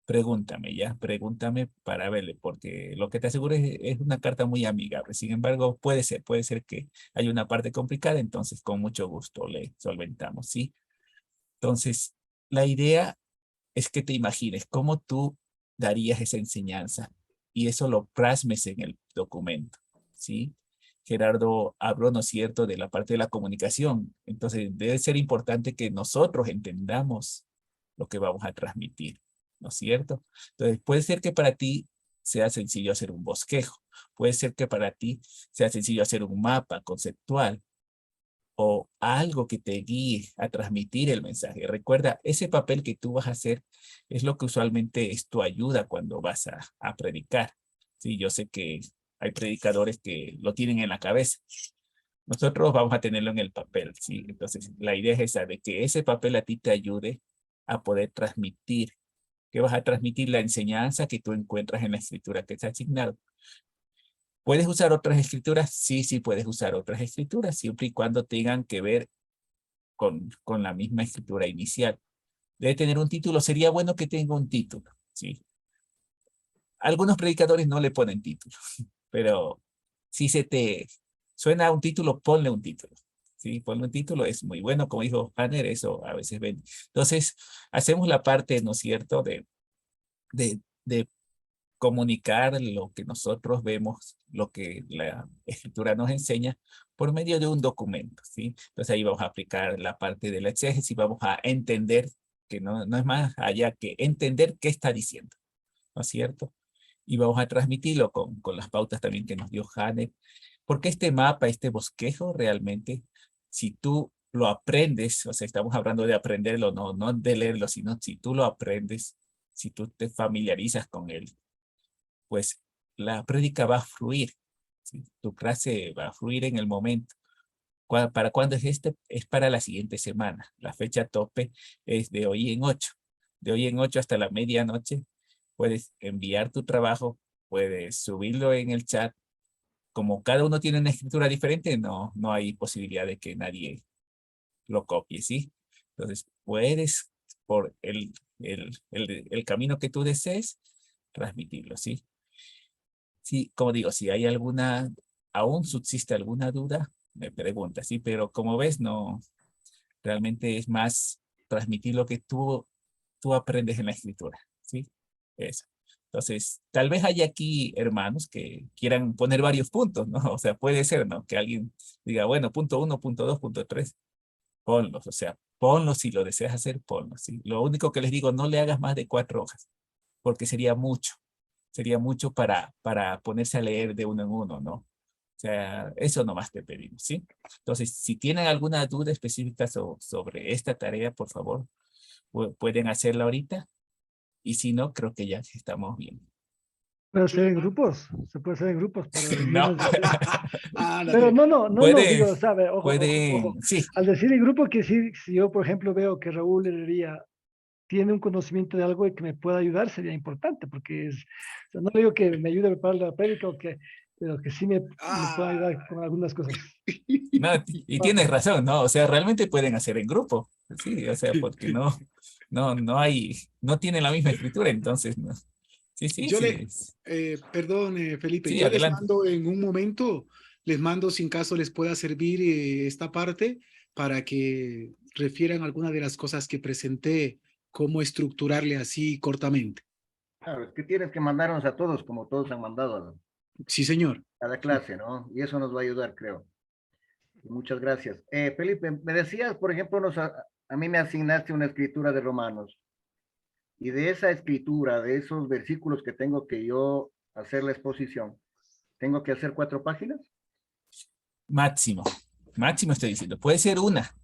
pregúntame, ya, pregúntame para verle, porque lo que te aseguro es una carta muy amigable. Sin embargo, puede ser que hay una parte complicada, entonces con mucho gusto le solventamos, ¿sí? Entonces, la idea es que te imagines cómo tú darías esa enseñanza y eso lo plasmes en el documento, ¿sí? Gerardo habló, ¿no es cierto?, de la parte de la comunicación. Entonces, debe ser importante que nosotros entendamos lo que vamos a transmitir, ¿no es cierto? Entonces, puede ser que para ti sea sencillo hacer un bosquejo. Puede ser que para ti sea sencillo hacer un mapa conceptual o algo que te guíe a transmitir el mensaje. Recuerda, ese papel que tú vas a hacer es lo que usualmente es tu ayuda cuando vas a predicar. Sí, yo sé que hay predicadores que lo tienen en la cabeza. Nosotros vamos a tenerlo en el papel, ¿sí? Entonces, la idea es esa, de que ese papel a ti te ayude a poder transmitir. Que vas a transmitir la enseñanza que tú encuentras en la escritura que está asignado. ¿Puedes usar otras escrituras? Sí, puedes usar otras escrituras, siempre y cuando tengan que ver con la misma escritura inicial. Debe tener un título. Sería bueno que tenga un título, ¿sí? Algunos predicadores no le ponen título, pero si se te suena un título, ponle un título. ¿Sí? Ponle un título, es muy bueno, como dijo Hanner, eso a veces ven. Entonces, hacemos la parte, ¿no es cierto?, de de comunicar lo que nosotros vemos, lo que la escritura nos enseña, por medio de un documento, ¿sí? Entonces ahí vamos a aplicar la parte de la exégesis y vamos a entender, que no es más allá que entender qué está diciendo, ¿no es cierto? Y vamos a transmitirlo con las pautas también que nos dio Hanner, porque este mapa, este bosquejo, realmente, si tú lo aprendes, o sea, estamos hablando de aprenderlo, no de leerlo, sino si tú lo aprendes, si tú te familiarizas con él, pues la prédica va a fluir, ¿sí? Tu clase va a fluir en el momento. ¿Para cuándo es este? Es para la siguiente semana. La fecha tope es de hoy en 8. De hoy en 8 hasta la medianoche puedes enviar tu trabajo, puedes subirlo en el chat. Como cada uno tiene una escritura diferente, no hay posibilidad de que nadie lo copie, ¿sí? Entonces puedes, por el camino que tú desees, transmitirlo, ¿sí? Sí, como digo, si hay aún subsiste alguna duda, me pregunta, sí, pero como ves, no, realmente es más transmitir lo que tú aprendes en la escritura, ¿sí? Eso. Entonces, tal vez haya aquí hermanos que quieran poner varios puntos, ¿no? O sea, puede ser, ¿no? Que alguien diga, bueno, punto 1, punto 2, punto 3, ponlos, o sea, ponlos si lo deseas hacer, ponlos, ¿sí? Lo único que les digo, no le hagas más de 4 hojas, porque sería mucho para ponerse a leer de uno en uno, ¿no? O sea, eso nomás te pedimos, ¿sí? Entonces, si tienen alguna duda específica sobre esta tarea, por favor, pueden hacerla ahorita. Y si no, creo que ya estamos bien. Puede ser en grupos, se puede hacer en grupos para No. Pero no, digo, sabe, ojo, sí. Al decir en grupo, que si yo, por ejemplo, veo que Raúl Herrería tiene un conocimiento de algo y que me pueda ayudar, sería importante, porque o sea, no le digo que me ayude a preparar la prédica, pero que sí me pueda ayudar con algunas cosas. No, y tienes razón, ¿no? O sea, realmente pueden hacer en grupo, sí, o sea, porque no tienen la misma escritura, entonces, no. Sí. Perdón, Felipe, Sí, yo adelante. les mando en un momento, si en caso les pueda servir esta parte para que refieran alguna de las cosas que presenté, cómo estructurarle así cortamente. Claro, es que tienes que mandarnos a todos, como todos han mandado Sí, señor. a la clase, ¿no? Y eso nos va a ayudar, creo. Muchas gracias. Felipe, me decías, por ejemplo, a mí me asignaste una escritura de Romanos. Y de esa escritura, de esos versículos que tengo que yo hacer la exposición, ¿tengo que hacer 4 páginas? Máximo estoy diciendo. Puede ser una,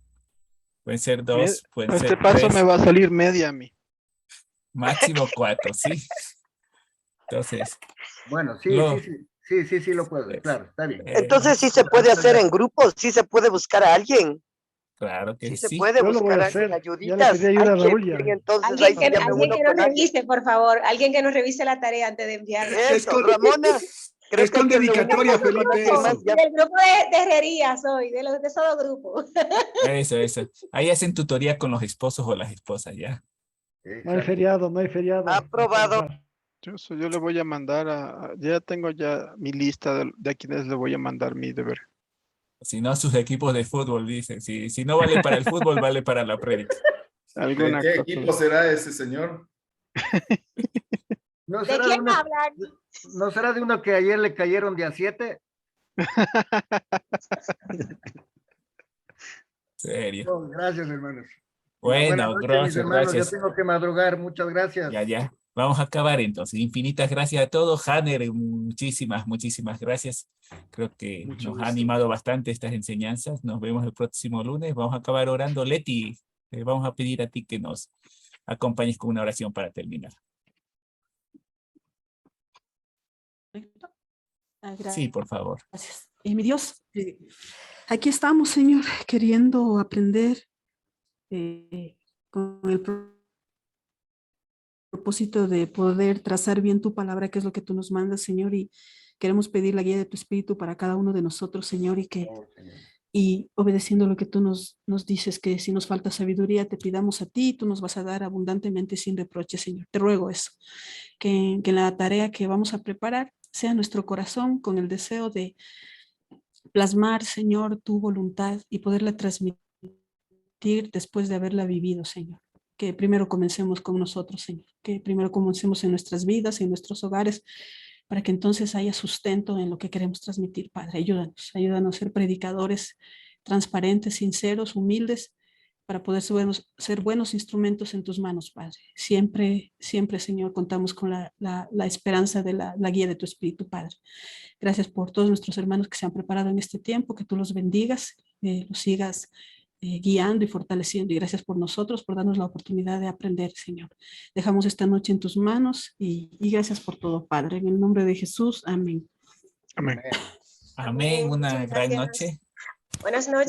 pueden ser 2, pueden Este ser paso 3. me va a salir media a mí. Máximo 4, sí. Entonces. Bueno, sí, lo puedo, claro, está bien. Entonces sí se puede hacer en grupos, sí se puede buscar a alguien. Claro que sí. Se puede buscar a alguien, ayuditas. Ya le pedí ayuda a Raúl ya. Entonces, alguien que nos revise, por favor. Alguien que nos revise la tarea antes de enviarla. Eso, Ramona. Creo es con dedicatoria, Felipe. Del grupo de herrería soy, de solo grupo. Eso. Ahí hacen tutoría con los esposos o las esposas, ¿ya? No hay feriado. Aprobado. Yo le voy a mandar ya tengo ya mi lista de a quienes le voy a mandar mi deber. Si no, sus equipos de fútbol, dicen. Si no vale para el fútbol, vale para la prédica. ¿De qué equipo será ese señor? ¿No ¿De quién hablan? ¿No será de uno que ayer le cayeron de a 7? Serio. Oh, gracias, hermanos. Bueno, gracias. Yo tengo que madrugar. Muchas gracias. Ya. Vamos a acabar entonces. Infinitas gracias a todos. Hanner, muchísimas gracias. Creo que nos ha animado bastante estas enseñanzas. Nos vemos el próximo lunes. Vamos a acabar orando. Leti, vamos a pedir a ti que nos acompañes con una oración para terminar. Gracias. Sí, por favor. Gracias. Mi Dios, aquí estamos, Señor, queriendo aprender con el propósito de poder trazar bien tu palabra, que es lo que tú nos mandas, Señor, y queremos pedir la guía de tu Espíritu para cada uno de nosotros, Señor, y obedeciendo lo que tú nos dices, que si nos falta sabiduría, te pidamos a ti, tú nos vas a dar abundantemente sin reproche, Señor. Te ruego eso, que en la tarea que vamos a preparar sea nuestro corazón con el deseo de plasmar, Señor, tu voluntad y poderla transmitir después de haberla vivido, Señor. que primero comencemos con nosotros, Señor, que primero comencemos en nuestras vidas, en nuestros hogares, para que entonces haya sustento en lo que queremos transmitir, Padre. Ayúdanos a ser predicadores transparentes, sinceros, humildes, para poder ser buenos instrumentos en tus manos, Padre. Siempre, siempre, Señor, contamos con la esperanza de la guía de tu Espíritu, Padre. Gracias por todos nuestros hermanos que se han preparado en este tiempo, que tú los bendigas, los sigas guiando y fortaleciendo. Y gracias por nosotros, por darnos la oportunidad de aprender, Señor. Dejamos esta noche en tus manos y gracias por todo, Padre. En el nombre de Jesús, amén. Amén. Amén. Una Muchas gran gracias. noche. Buenas noches.